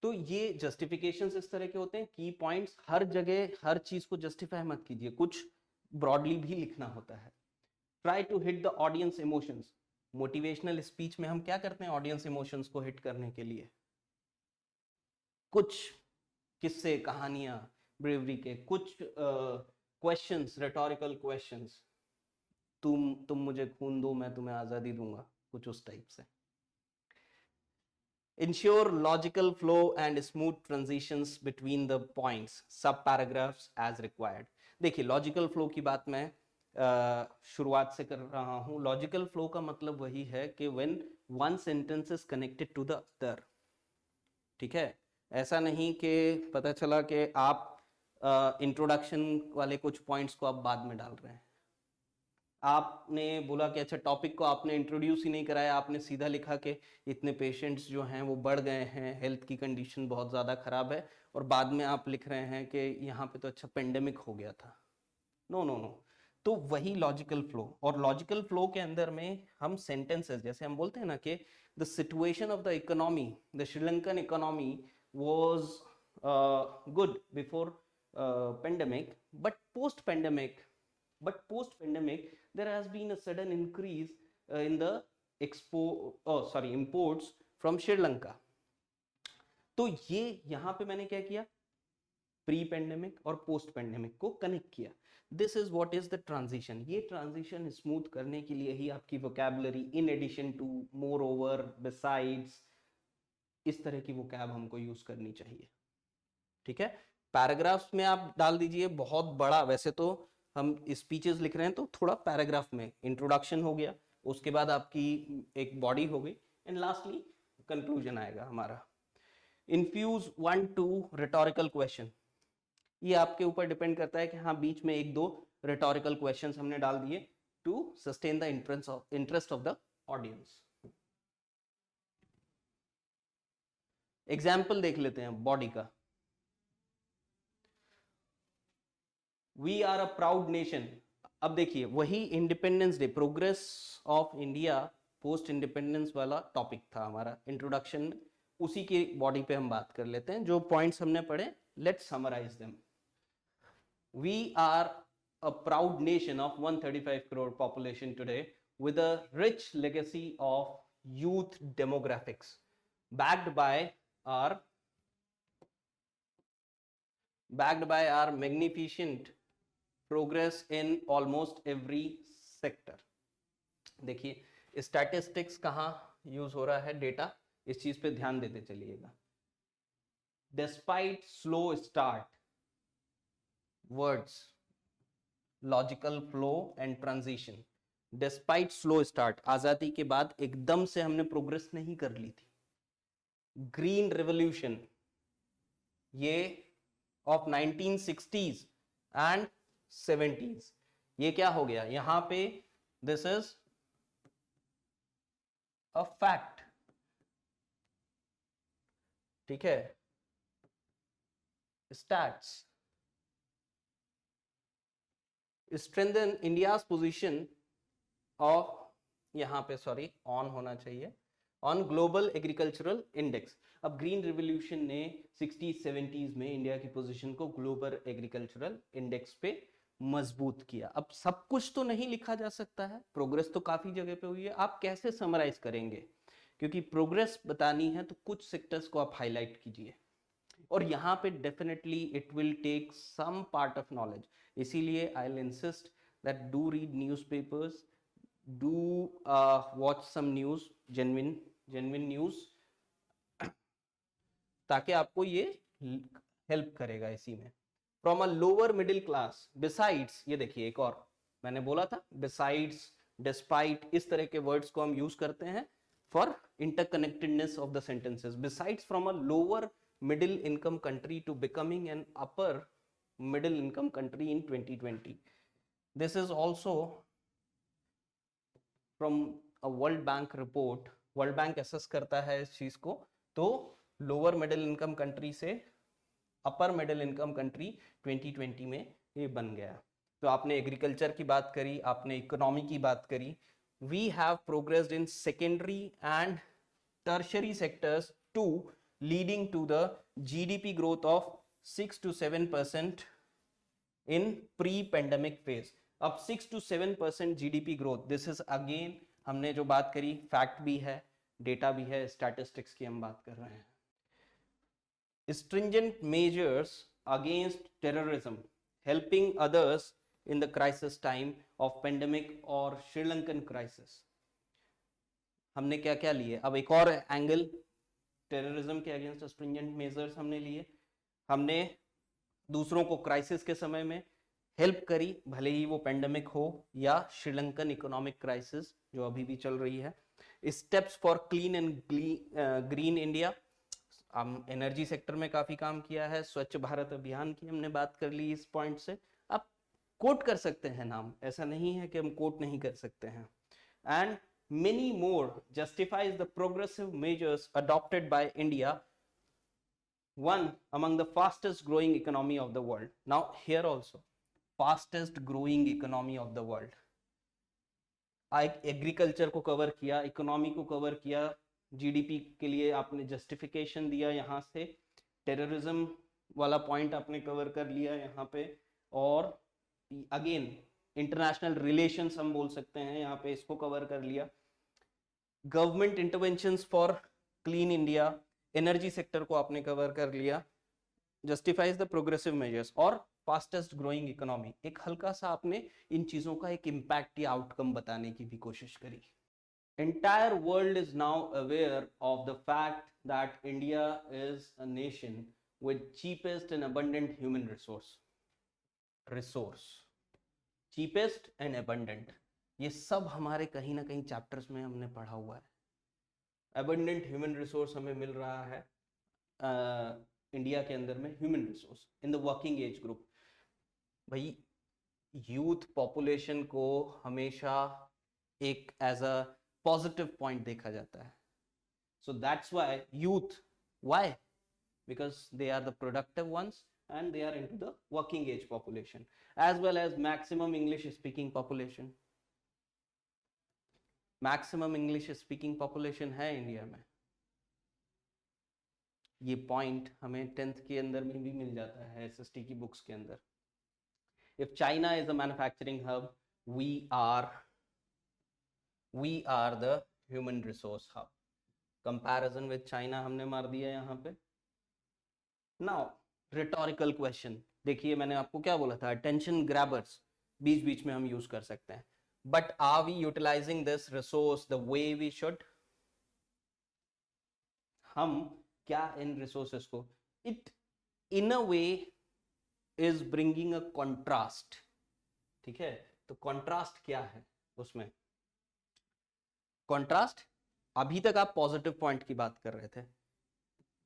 तो ये जस्टिफिकेशंस इस तरह के होते हैं, की पॉइंट्स, हर जगह हर चीज को जस्टिफाई मत कीजिए, कुछ ब्रॉडली भी लिखना होता है. Try to hit the audience emotions. Motivational speech में हम क्या करते हैं ऑडियंस इमोशंस को हिट करने के लिए? कुछ किस्से, कहानियां, ब्रेवरी के कुछ क्वेश्चंस, रेटोरिकल क्वेश्चंस, तुम मुझे खून दो मैं तुम्हें आजादी दूंगा, कुछ उस टाइप से. Ensure logical flow and smooth transitions between the points, sub paragraphs as required. देखिए लॉजिकल फ्लो की बात मैं शुरुआत से कर रहा हूं. लॉजिकल फ्लो का मतलब वही है कि when one sentence is connected to the other. ठीक है, ऐसा नहीं कि पता चला कि आप इंट्रोडक्शन वाले कुछ पॉइंट्स को आप बाद में डाल रहे हैं. आपने बोला कि अच्छा टॉपिक को आपने इंट्रोड्यूस ही नहीं कराया, आपने सीधा लिखा कि इतने पेशेंट्स जो हैं वो बढ़ गए हैं, हेल्थ की कंडीशन बहुत ज़्यादा ख़राब है, और बाद में आप लिख रहे हैं कि यहाँ पे तो अच्छा पेंडेमिक हो गया था. No no no. तो वही लॉजिकल फ्लो, और लॉजिकल फ्लो के अंदर में हम सेंटेंसेस, जैसे हम बोलते हैं ना कि the situation of the economy, the Sri Lankan economy was good before pandemic, but post pandemic there has been a sudden increase in the imports from Sri Lanka. तो ये यहाँ पे मैंने क्या किया, प्री पेंडेमिक और पोस्ट पेंडेमिक को कनेक्ट किया. This is what is the transition. ये ट्रांजिशन स्मूथ करने के लिए ही आपकी vocabulary, in addition to, moreover, besides, इस तरह की वोकैब हमको यूज करनी चाहिए. ठीक है, पैराग्राफ्स में आप डाल दीजिए बहुत बड़ा, वैसे तो हम स्पीचेस लिख रहे हैं तो थोड़ा पैराग्राफ में इंट्रोडक्शन हो गया, उसके बाद आपकी एक बॉडी हो गई, एंड लास्टली कंक्लूजन आएगा हमारा. Infuse 1-2 rhetorical question. ये आपके ऊपर डिपेंड करता है कि हाँ बीच में 1-2 रिटोरिकल क्वेश्चंस हमने डाल दिए to sustain the interest of the audience. Example देख लेते हैं बॉडी का. We are a proud nation. अब देखिए वही independence day, progress of India post independence वाला टॉपिक था हमारा इंट्रोडक्शन, उसी की बॉडी पे हम बात कर लेते हैं. जो पॉइंट्स हमने पढ़े, let's summarise them. We are a proud nation of 135 crore population today with a rich legacy of youth demographics backed by our magnificent progress in almost every sector. देखिए स्टैटिस्टिक्स कहाँ यूज हो रहा है, डेटा, इस चीज पे ध्यान देते चलिएगा. Despite slow start, words, logical flow and transition. Despite slow start, आजादी के बाद एकदम से हमने प्रोग्रेस नहीं कर ली थी. ग्रीन रेवोल्यूशन, ये ऑफ 1960s एंड 70s, ये क्या हो गया यहां पे, दिस इज अ फैक्ट. ठीक है, stats. Strengthen India's position of, यहां पे सॉरी ऑन होना चाहिए, ऑन ग्लोबल एग्रीकल्चरल इंडेक्स. अब ग्रीन रिवॉल्यूशन ने 60s 70s में इंडिया की पोजीशन को ग्लोबल एग्रीकल्चरल इंडेक्स पे मजबूत किया. अब सब कुछ तो नहीं लिखा जा सकता है, प्रोग्रेस तो काफी जगह पे हुई है, आप कैसे समराइज करेंगे, क्योंकि प्रोग्रेस बतानी है तो कुछ सेक्टर्स को आप हाईलाइट कीजिए, और यहाँ पे definitely it will take some part of knowledge. इसीलिए I will insist that do read newspapers, do watch some news, genuine news, ताकि आपको ये हेल्प करेगा इसी में। From a lower middle class, besides, ये देखिए एक और मैंने बोला था बिसाइड्स, डिस्पाइट, इस तरह के वर्ड्स को हम यूज करते हैं for interconnectedness of the sentences. Besides from a lower middle income country to becoming an upper middle income country in 2020। This is also from a World Bank report. World Bank assess करता है इस चीज को, तो लोअर मिडिल इनकम कंट्री से अपर मिडिल इनकम कंट्री 2020 में ये बन गया। तो आपने एग्रीकल्चर की बात करी, आपने इकोनॉमी की बात करी। We have progressed in secondary and tertiary sectors to leading to the GDP growth of 6 to 7% in pre pandemic phase. अब 6 to 7% GDP growth, this is again हमने जो बात करी फैक्ट भी है, डेटा भी है, स्टैटिस्टिक्स की हम बात कर रहे हैं। Stringent measures against terrorism, helping others in the crisis time of pandemic और श्रीलंकन crisis। हमने क्या क्या लिए, अब एक और एंगल, टेररिज्म के अगेंस्ट स्ट्रिंजेंट मेजर्स हमने लिए, हमने दूसरों को क्राइसिस के समय में हेल्प करी, भले ही वो पेंडेमिक हो या श्रीलंकन इकोनॉमिक क्राइसिस जो अभी भी चल रही है। Steps for clean and green India, हम एनर्जी सेक्टर में काफी काम किया है। स्वच्छ भारत अभियान की हमने बात कर ली इस पॉइंट से। आप कोट कर सकते हैं नाम, ऐसा नहीं है कि हम कोट नहीं कर सकते हैं। And many more justifies the progressive measures adopted by India, one among the fastest growing economy of the world. Now here also fastest growing economy of the world, agriculture को कवर किया, इकोनॉमी को कवर किया, जीडीपी के लिए आपने जस्टिफिकेशन दिया, यहाँ से टेररिज्म वाला पॉइंट आपने कवर कर लिया यहाँ पे, और अगेन इंटरनेशनल रिलेशंस हम बोल सकते हैं यहाँ पे, इसको कवर कर लिया। Government interventions for clean India, energy sector को आपने कवर कर लिया, जस्टिफाइज द प्रोग्रेसिव मेजर्स और फास्टेस्ट ग्रोइंग इकोनॉमी। एक हल्का सा आपने इन चीजों का एक इम्पैक्ट या आउटकम बताने की भी कोशिश करी। Entire world is now aware of the fact that India is a nation with cheapest and abundant human resource, cheapest and abundant, ये सब हमारे कहीं ना कहीं चैप्टर्स में हमने पढ़ा हुआ है। abundant human resource हमें मिल रहा है इंडिया के अंदर में, human resource in the working age group. भाई यूथ पॉपुलेशन को हमेशा एक एज अ पॉजिटिव पॉइंट देखा जाता है। So that's why youth, why, because they are the productive ones and they are into the working age population, as well as maximum English speaking population। Maximum English speaking population है इंडिया में। ये पॉइंट हमें 10th के अंदर में भी मिल जाता है एसएसटी की बुक्स के अंदर। If China is a manufacturing hub, we are the human resource hub. Comparison with China हमने मार दिया यहाँ पे। नाउ रिटोरिकल क्वेश्चन, देखिए मैंने आपको क्या बोला था, अटेंशन ग्रैबर्स बीच बीच में हम यूज कर सकते हैं, but are we utilizing this resource the way we should? हम क्या इन रिसोर्सेस को, it in a way is bringing a contrast, ठीक है। तो contrast क्या है उसमें, contrast, अभी तक आप पॉजिटिव पॉइंट की बात कर रहे थे,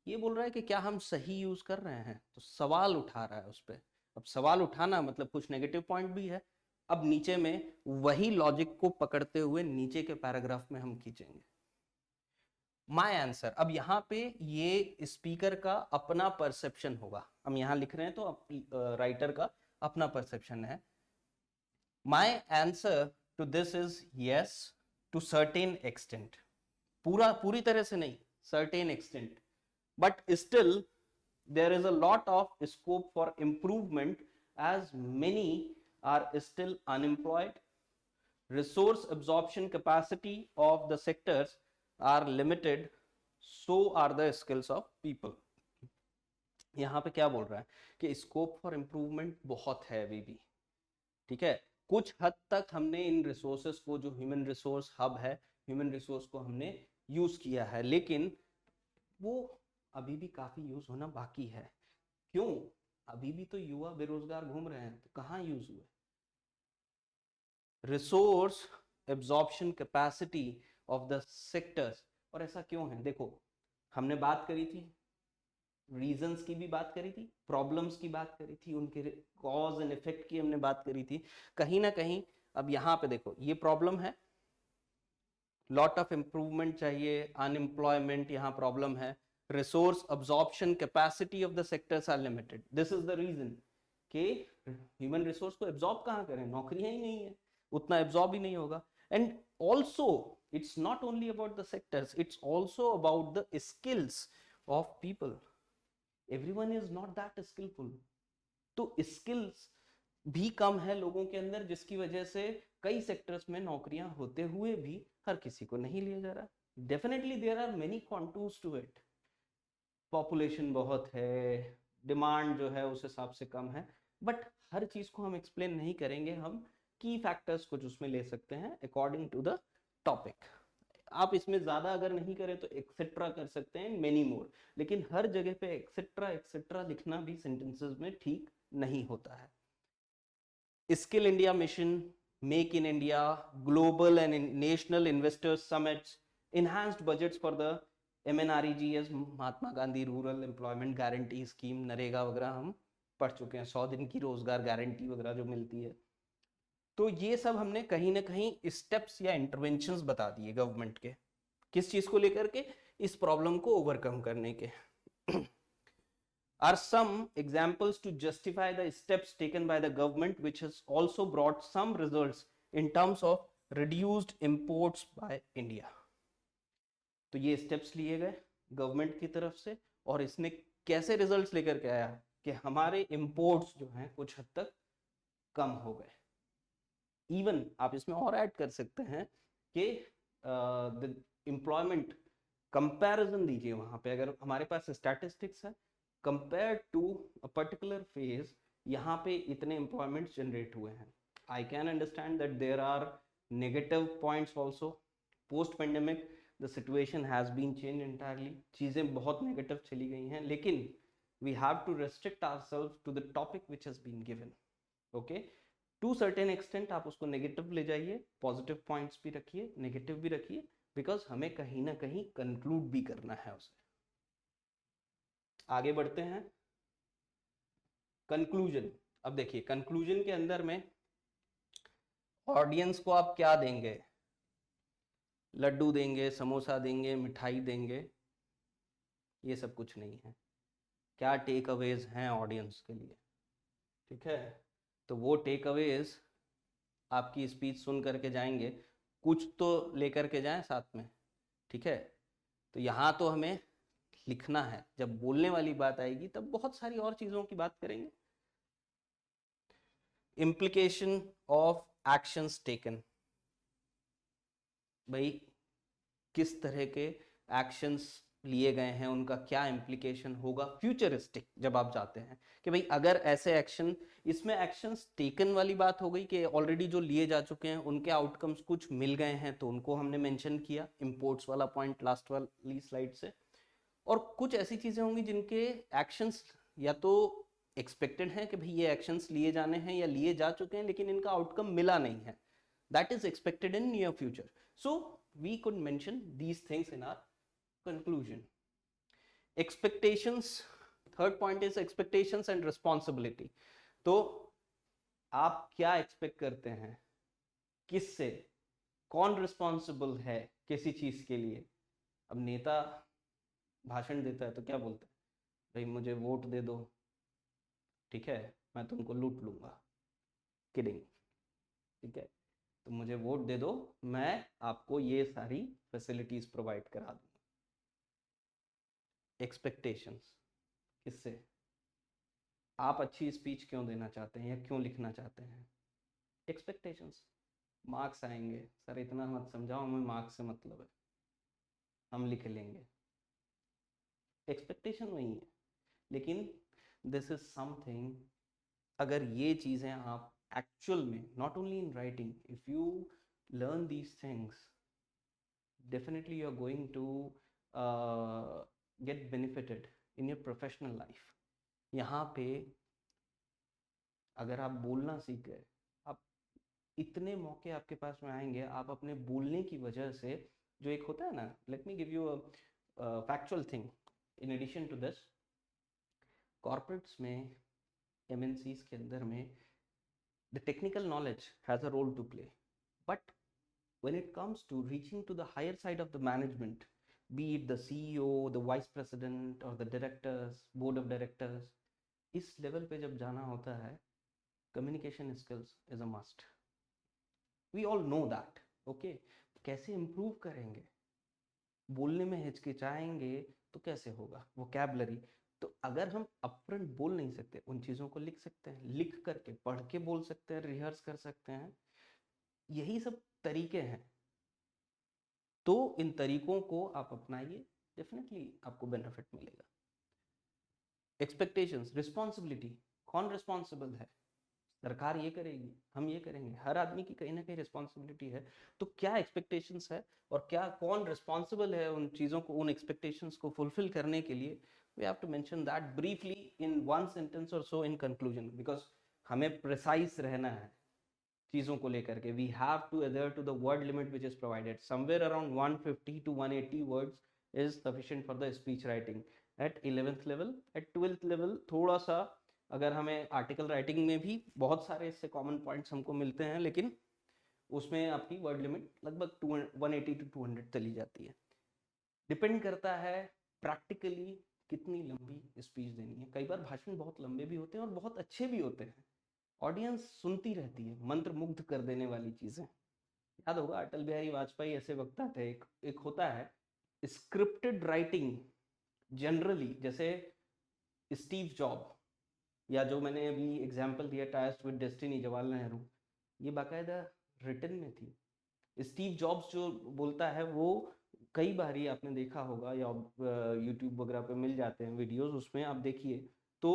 ये बोल रहा है कि क्या हम सही यूज कर रहे हैं, तो सवाल उठा रहा है उस पर। अब सवाल उठाना मतलब कुछ नेगेटिव पॉइंट भी है। अब नीचे में वही लॉजिक को पकड़ते हुए नीचे के पैराग्राफ में हम खींचेंगे माय आंसर। अब यहाँ पे ये स्पीकर का अपना परसेप्शन होगा, हम यहाँ लिख रहे हैं तो राइटर का अपना परसेप्शन है। My answer to this is yes to certain extent, पूरी तरह से नहीं, certain extent, but still there is a lot of scope for improvement as many are still unemployed, resource absorption capacity of the sectors are limited, so are the skills of people। यहाँ पे क्या बोल रहा है कि स्कोप फॉर इम्प्रूवमेंट बहुत है अभी भी, ठीक है। कुछ हद तक हमने इन रिसोर्सेस को, जो ह्यूमन रिसोर्स हब है, ह्यूमन रिसोर्स को हमने यूज किया है, लेकिन वो अभी भी काफी यूज होना बाकी है। क्यों? अभी भी तो युवा बेरोजगार घूम रहे हैं, तो कहाँ यूज हुए? Resource absorption capacity of the sectors. और ऐसा क्यों है? देखो, हमने बात करी थी, रीजंस की भी बात करी थी, प्रॉब्लम्स की बात करी थी, उनके कॉज एंड इफेक्ट की हमने बात करी थी। कहीं ना कहीं अब यहाँ पे देखो, ये प्रॉब्लम है, लॉट ऑफ इंप्रूवमेंट चाहिए, अनएम्प्लॉयमेंट यहाँ प्रॉब्लम है, resource absorption capacity of the sectors are limited. This is the reason कि ह्यूमन रिसोर्स को एब्जॉर्ब कहाँ करें, नौकरियां ही नहीं है, उतना एब्जॉर्ब ही नहीं होगा। And also it's not only about the sectors, it's also about the skills of people. Everyone is not that skilful. तो स्किल्स भी कम है लोगों के अंदर, जिसकी वजह से कई सेक्टर्स में नौकरियां होते हुए भी हर किसी को नहीं लिया जा रहा। Definitely there are many contours to it. Population बहुत है, डिमांड जो है उस हिसाब से कम है, बट हर चीज को हम एक्सप्लेन नहीं करेंगे। हम की फैक्टर्स कुछ उसमें ले सकते हैं अकॉर्डिंग टू द टॉपिक। आप इसमें ज्यादा अगर नहीं करें तो एक्सेट्रा कर सकते हैं, मेनी मोर, लेकिन हर जगह पे एक्सेट्रा एक्सेट्रा लिखना भी सेंटेंसेस में ठीक नहीं होता है। Skill India mission, make in India, global and national investors summits, enhanced budgets for the MNREGS, Mahatma Gandhi rural employment guarantee scheme, NREGA वगैरह हम पढ़ चुके हैं, 100 दिन की रोजगार गारंटी वगैरह जो मिलती है। तो ये सब हमने कहीं ना कहीं स्टेप्स या इंटरवेंशंस बता दिए गवर्नमेंट के, किस चीज को लेकर के, इस प्रॉब्लम को ओवरकम करने के। Are some examples to justify the steps taken by the government, which has also brought some results in terms of reduced imports by India. तो ये स्टेप्स लिए गए गवर्नमेंट की तरफ से, और इसने कैसे रिजल्ट्स लेकर के आया कि हमारे इंपोर्ट्स जो हैं कुछ हद तक कम हो गए। इवन आप इसमें और ऐड कर सकते हैं कि एम्प्लॉयमेंट कंपैरिजन दीजिए वहां पे, अगर हमारे पास स्टैटिस्टिक्स है compare to a particular phase, यहाँ पे इतने एम्प्लॉयमेंट जनरेट हुए हैं। I can understand that there are negative points also. Post pandemic the situation has been change entirely, चीजें बहुत नेगेटिव चली गई हैं, लेकिन we have to restrict ourselves to the topic which has been given. Okay, to certain extent आप उसको नेगेटिव ले जाइए, पॉजिटिव पॉइंट्स भी रखिए, नेगेटिव भी रखिए, बिकॉज हमें कहीं ना कहीं कंक्लूड भी करना है उसे। आगे बढ़ते हैं, कंक्लूजन। अब देखिए कंक्लूजन के अंदर में ऑडियंस को आप क्या देंगे, लड्डू देंगे, समोसा देंगे, मिठाई देंगे, ये सब कुछ नहीं है। क्या टेक अवेज हैं ऑडियंस के लिए, ठीक है? तो वो टेक अवेज आपकी स्पीच सुन करके जाएंगे, कुछ तो लेकर के जाएं साथ में, ठीक है? तो यहाँ तो हमें लिखना है, जब बोलने वाली बात आएगी तब बहुत सारी और चीजों की बात करेंगे। इम्प्लीकेशन ऑफ एक्शंस टेकन, भाई किस तरह के एक्शंस लिए गए हैं, उनका क्या इम्प्लीकेशन होगा फ्यूचरिस्टिक जब आप जाते हैं कि भाई अगर ऐसे एक्शन, इसमें एक्शंस टेकन वाली बात हो गई कि ऑलरेडी जो लिए जा चुके हैं उनके आउटकम्स कुछ मिल गए हैं, तो उनको हमने मेंशन किया, इंपोर्ट्स वाला पॉइंट लास्ट वाली स्लाइड से। और कुछ ऐसी चीजें होंगी जिनके एक्शंस या तो एक्सपेक्टेड हैं कि भाई ये एक्शंस लिए जाने हैं या लिए जा चुके हैं, लेकिन इनका आउटकम मिला नहीं है, that is expected in near future. So we could mention these things in our conclusion. Expectations, third point is expectations and responsibility. तो आप क्या एक्सपेक्ट करते हैं, किससे, कौन रिस्पॉन्सिबल है किसी चीज के लिए? अब नेता भाषण देता है तो क्या बोलता है, भाई मुझे वोट दे दो, ठीक है, मैं तुमको लूट लूंगा, किडिंग, ठीक है, तो मुझे वोट दे दो, मैं आपको ये सारी फैसिलिटीज प्रोवाइड करा दूंगा। एक्सपेक्टेशंस किससे? आप अच्छी स्पीच क्यों देना चाहते हैं या क्यों लिखना चाहते हैं? एक्सपेक्टेशंस। मार्क्स आएंगे, सर इतना मत समझाओ, हमें मार्क्स से मतलब है, हम लिख लेंगे, एक्सपेक्टेशन वही है। लेकिन दिस इज समथिंग, अगर ये चीज़ें आप एक्चुअल में, not only in writing, if you learn these things, definitely you are going to get benefited in your professional life. यहाँ पे अगर आप बोलना सीख गए, आप इतने मौके आपके पास में आएंगे, आप अपने बोलने की वजह से, जो एक होता है ना, let me give you a factual thing in addition to this, corporates में, एमएनसीज के अंदर में, the technical knowledge has a role to play, but when it comes to reaching to the higher side of the management, be it the CEO, the vice president, or the directors, board of directors, इस लेवल पे जब जाना होता है, communication skills is a must. We all know that. Okay, कैसे improve करेंगे? बोलने में हिचकिचाएंगे तो कैसे होगा? वोकैबुलरी, तो अगर हम अपफ्रंट बोल नहीं सकते, उन चीज़ों को लिख सकते हैं, लिख करके पढ़ के बोल सकते हैं, रिहर्स कर सकते हैं, यही सब तरीके हैं। तो इन तरीकों को आप अपनाइए, डेफिनेटली आपको बेनिफिट मिलेगा। एक्सपेक्टेशंस, रिस्पॉन्सिबिलिटी, कौन रिस्पॉन्सिबल है? सरकार ये करेगी, हम ये करेंगे, हर आदमी की कहीं ना कहीं रिस्पॉन्सिबिलिटी है। तो क्या एक्सपेक्टेशंस है और क्या कौन रिस्पॉन्सिबल है उन चीज़ों को, उन एक्सपेक्टेशंस को फुलफिल करने के लिए? We have to mention that briefly in one sentence और सो इन कंक्लूजन, बिकॉज हमें प्रिसाइज रहना है चीज़ों को लेकर के। We have to adhere to the word limit which is provided, somewhere around 150 to 180 words is sufficient for the speech writing at 11th level. At 12th level थोड़ा सा, अगर हमें आर्टिकल राइटिंग में भी बहुत सारे इससे कॉमन पॉइंट्स हमको मिलते हैं, लेकिन उसमें आपकी वर्ड लिमिट लगभग 180 to 200 चली जाती है। डिपेंड करता है प्रैक्टिकली कितनी लंबी स्पीच देनी है। कई बार भाषण बहुत लंबे भी होते हैं और बहुत अच्छे भी होते हैं, ऑडियंस सुनती रहती है, मंत्र मुग्ध कर देने वाली चीज़ें। याद होगा अटल बिहारी वाजपेयी ऐसे वक्ता थे। एक होता है स्क्रिप्टेड राइटिंग जनरली, जैसे स्टीव जॉब, या जो मैंने अभी एग्जांपल दिया tyres with destiny, Jawaharlal Nehru, ये बाकायदा रिटन में थी। स्टीव जॉब्स जो बोलता है वो कई बार ही आपने देखा होगा, या यूट्यूब वगैरह पे मिल जाते हैं वीडियोस, उसमें आप देखिए तो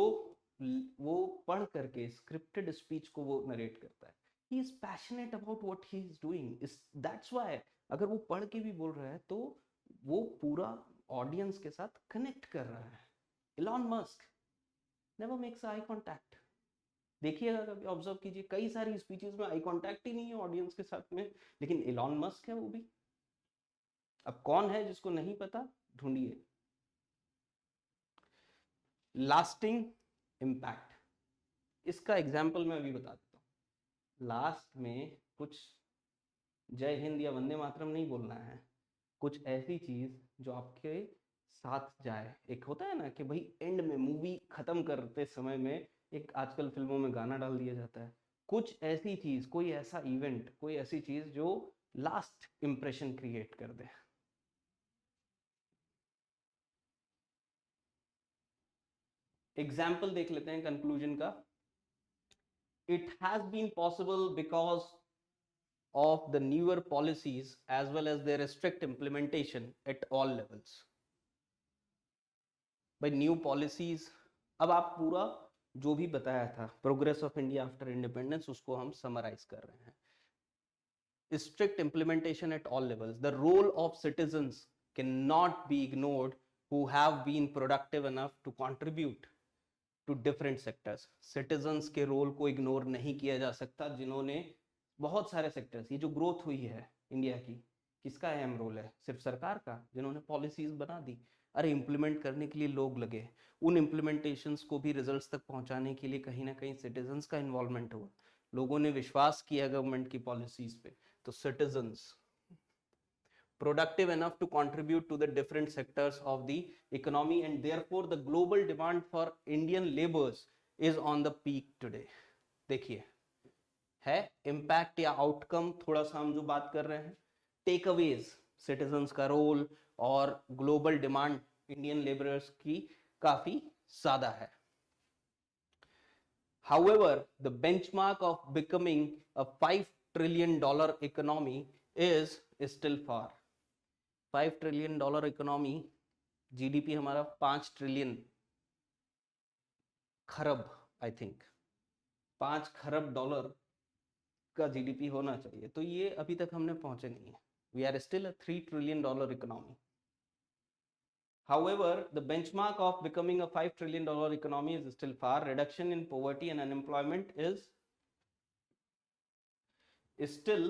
वो पढ़ करके स्क्रिप्टेड स्पीच को वो नरेट करता है। He is passionate about what he is doing, that's why अगर वो पढ़ के भी बोल रहा है तो वो पूरा ऑडियंस के साथ कनेक्ट कर रहा है। Elon Musk never makes eye contact. देखिएगा, कभी ऑब्जर्व कीजिए, कई सारी स्पीचेस में आई कांटेक्ट ही नहीं है ऑडियंस के साथ में, लेकिन इलॉन मस्क है वो भी। अब कौन है जिसको नहीं पता, ढूंढिए। लास्टिंग इम्पैक्ट, इसका एग्जाम्पल मैं अभी बता देता हूँ। लास्ट में कुछ जय हिंद या वंदे मातरम नहीं बोलना है, कुछ ऐसी चीज जो आपके साथ जाए। एक होता है ना कि भाई एंड में मूवी खत्म करते समय में एक आजकल फिल्मों में गाना डाल दिया जाता है, कुछ ऐसी चीज, कोई ऐसा इवेंट, कोई ऐसी चीज जो लास्ट इंप्रेशन क्रिएट कर दे। एग्जाम्पल देख लेते हैं कंक्लूजन का। It has been possible because of the newer policies as well as their strict implementation at all levels. by new policies, अब आप पूरा जो भी बताया था progress of India after independence, उसको हम समराइज कर रहे हैं। strict implementation at all levels, the role of citizens cannot be ignored who have been productive enough to contribute to different sectors. citizens के रोल को इग्नोर नहीं किया जा सकता, जिन्होंने बहुत सारे सेक्टर्स, ये जो ग्रोथ हुई है इंडिया की, किसका अहम रोल है? सिर्फ सरकार का, जिन्होंने पॉलिसीज बना दी। अरे इम्प्लीमेंट करने के लिए लोग लगे, उन इम्प्लीमेंटेशंस को भी रिजल्ट्स तक पहुंचाने के लिए कहीं ना कहीं सिटीजन्स का इन्वॉल्वमेंट हुआ, लोगों ने विश्वास किया गवर्नमेंट की पॉलिसीज पे। तो citizens productive enough to contribute to the different sectors of the economy, and therefore the global demand for Indian laborers is on the peak today. देखिए, है इम्पैक्ट या आउटकम, थोड़ा सा हम जो बात कर रहे हैं, टेक अवेज, सिटीजन्स का रोल और ग्लोबल डिमांड इंडियन लेबरर्स की काफी ज्यादा है। However, the benchmark of becoming a $5 trillion economy is still far. $5 trillion economy, GDP हमारा 5 ट्रिलियन खरब, आई थिंक 5 खरब डॉलर का जीडीपी होना चाहिए, तो ये अभी तक हमने पहुंचे नहीं है। We are still a $3 trillion economy. However, the benchmark of becoming a $5 trillion economy is still far. Reduction in poverty and unemployment is still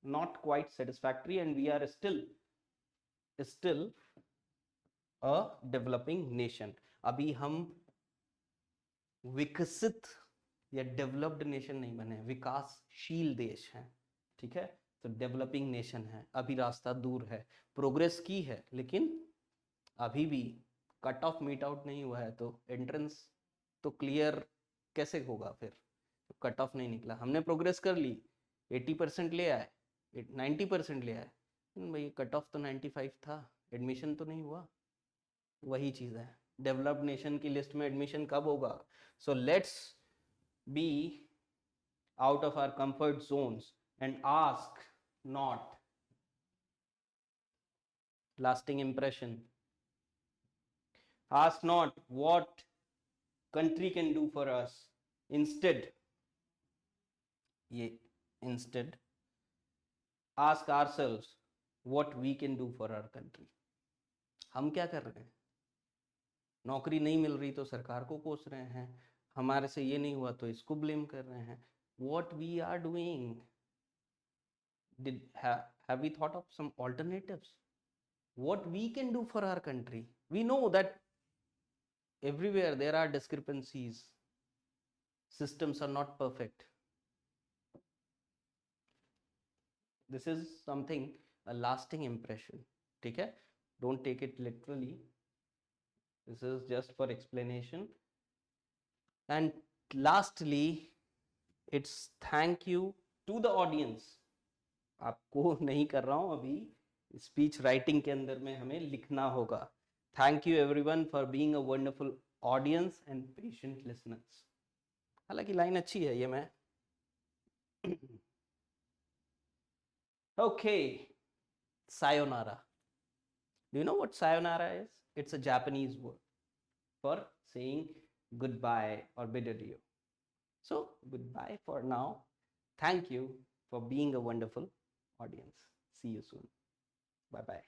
not quite satisfactory, and we are still a developing nation. अभी हम विकसित या डेवलप्ड नेशन नहीं बने, विकासशील देश हैं, ठीक है। तो डेवलपिंग नेशन है, अभी रास्ता दूर है, प्रोग्रेस की है, लेकिन अभी भी कट ऑफ मीट आउट नहीं हुआ है, तो एंट्रेंस तो क्लियर कैसे होगा फिर? कट ऑफ नहीं निकला, हमने प्रोग्रेस कर ली, 80% ले आए, 90% ले आए, भाई कट ऑफ तो 95 था, एडमिशन तो नहीं हुआ। वही चीज़ है, डेवलप्ड नेशन की लिस्ट में एडमिशन कब होगा? So let's be out of our comfort zones and ask not lasting impression, ask not what country can do for us, instead ask ourselves what we can do for our country. हम क्या कर रहे हैं? नौकरी नहीं मिल रही तो सरकार को कोस रहे हैं, हमारे से ये नहीं हुआ तो इसको ब्लेम कर रहे हैं. What we are doing? Have we thought of some alternatives? What we can do for our country? We know that everywhere there are discrepancies, systems are not perfect. This is something, a lasting impression, ठीक है? Don't take it literally. This is just for explanation. And lastly, it's thank you to the audience. आपको नहीं कर रहा हूँ अभी, स्पीच राइटिंग के अंदर में हमें लिखना होगा. Thank you everyone for being a wonderful audience and patient listeners. हालांकि लाइन अच्छी है ये मैं. Okay, sayonara. Do you know what sayonara is? It's a Japanese word for saying goodbye or bid adieu. So, goodbye for now. Thank you for being a wonderful audience. See you soon. Bye bye.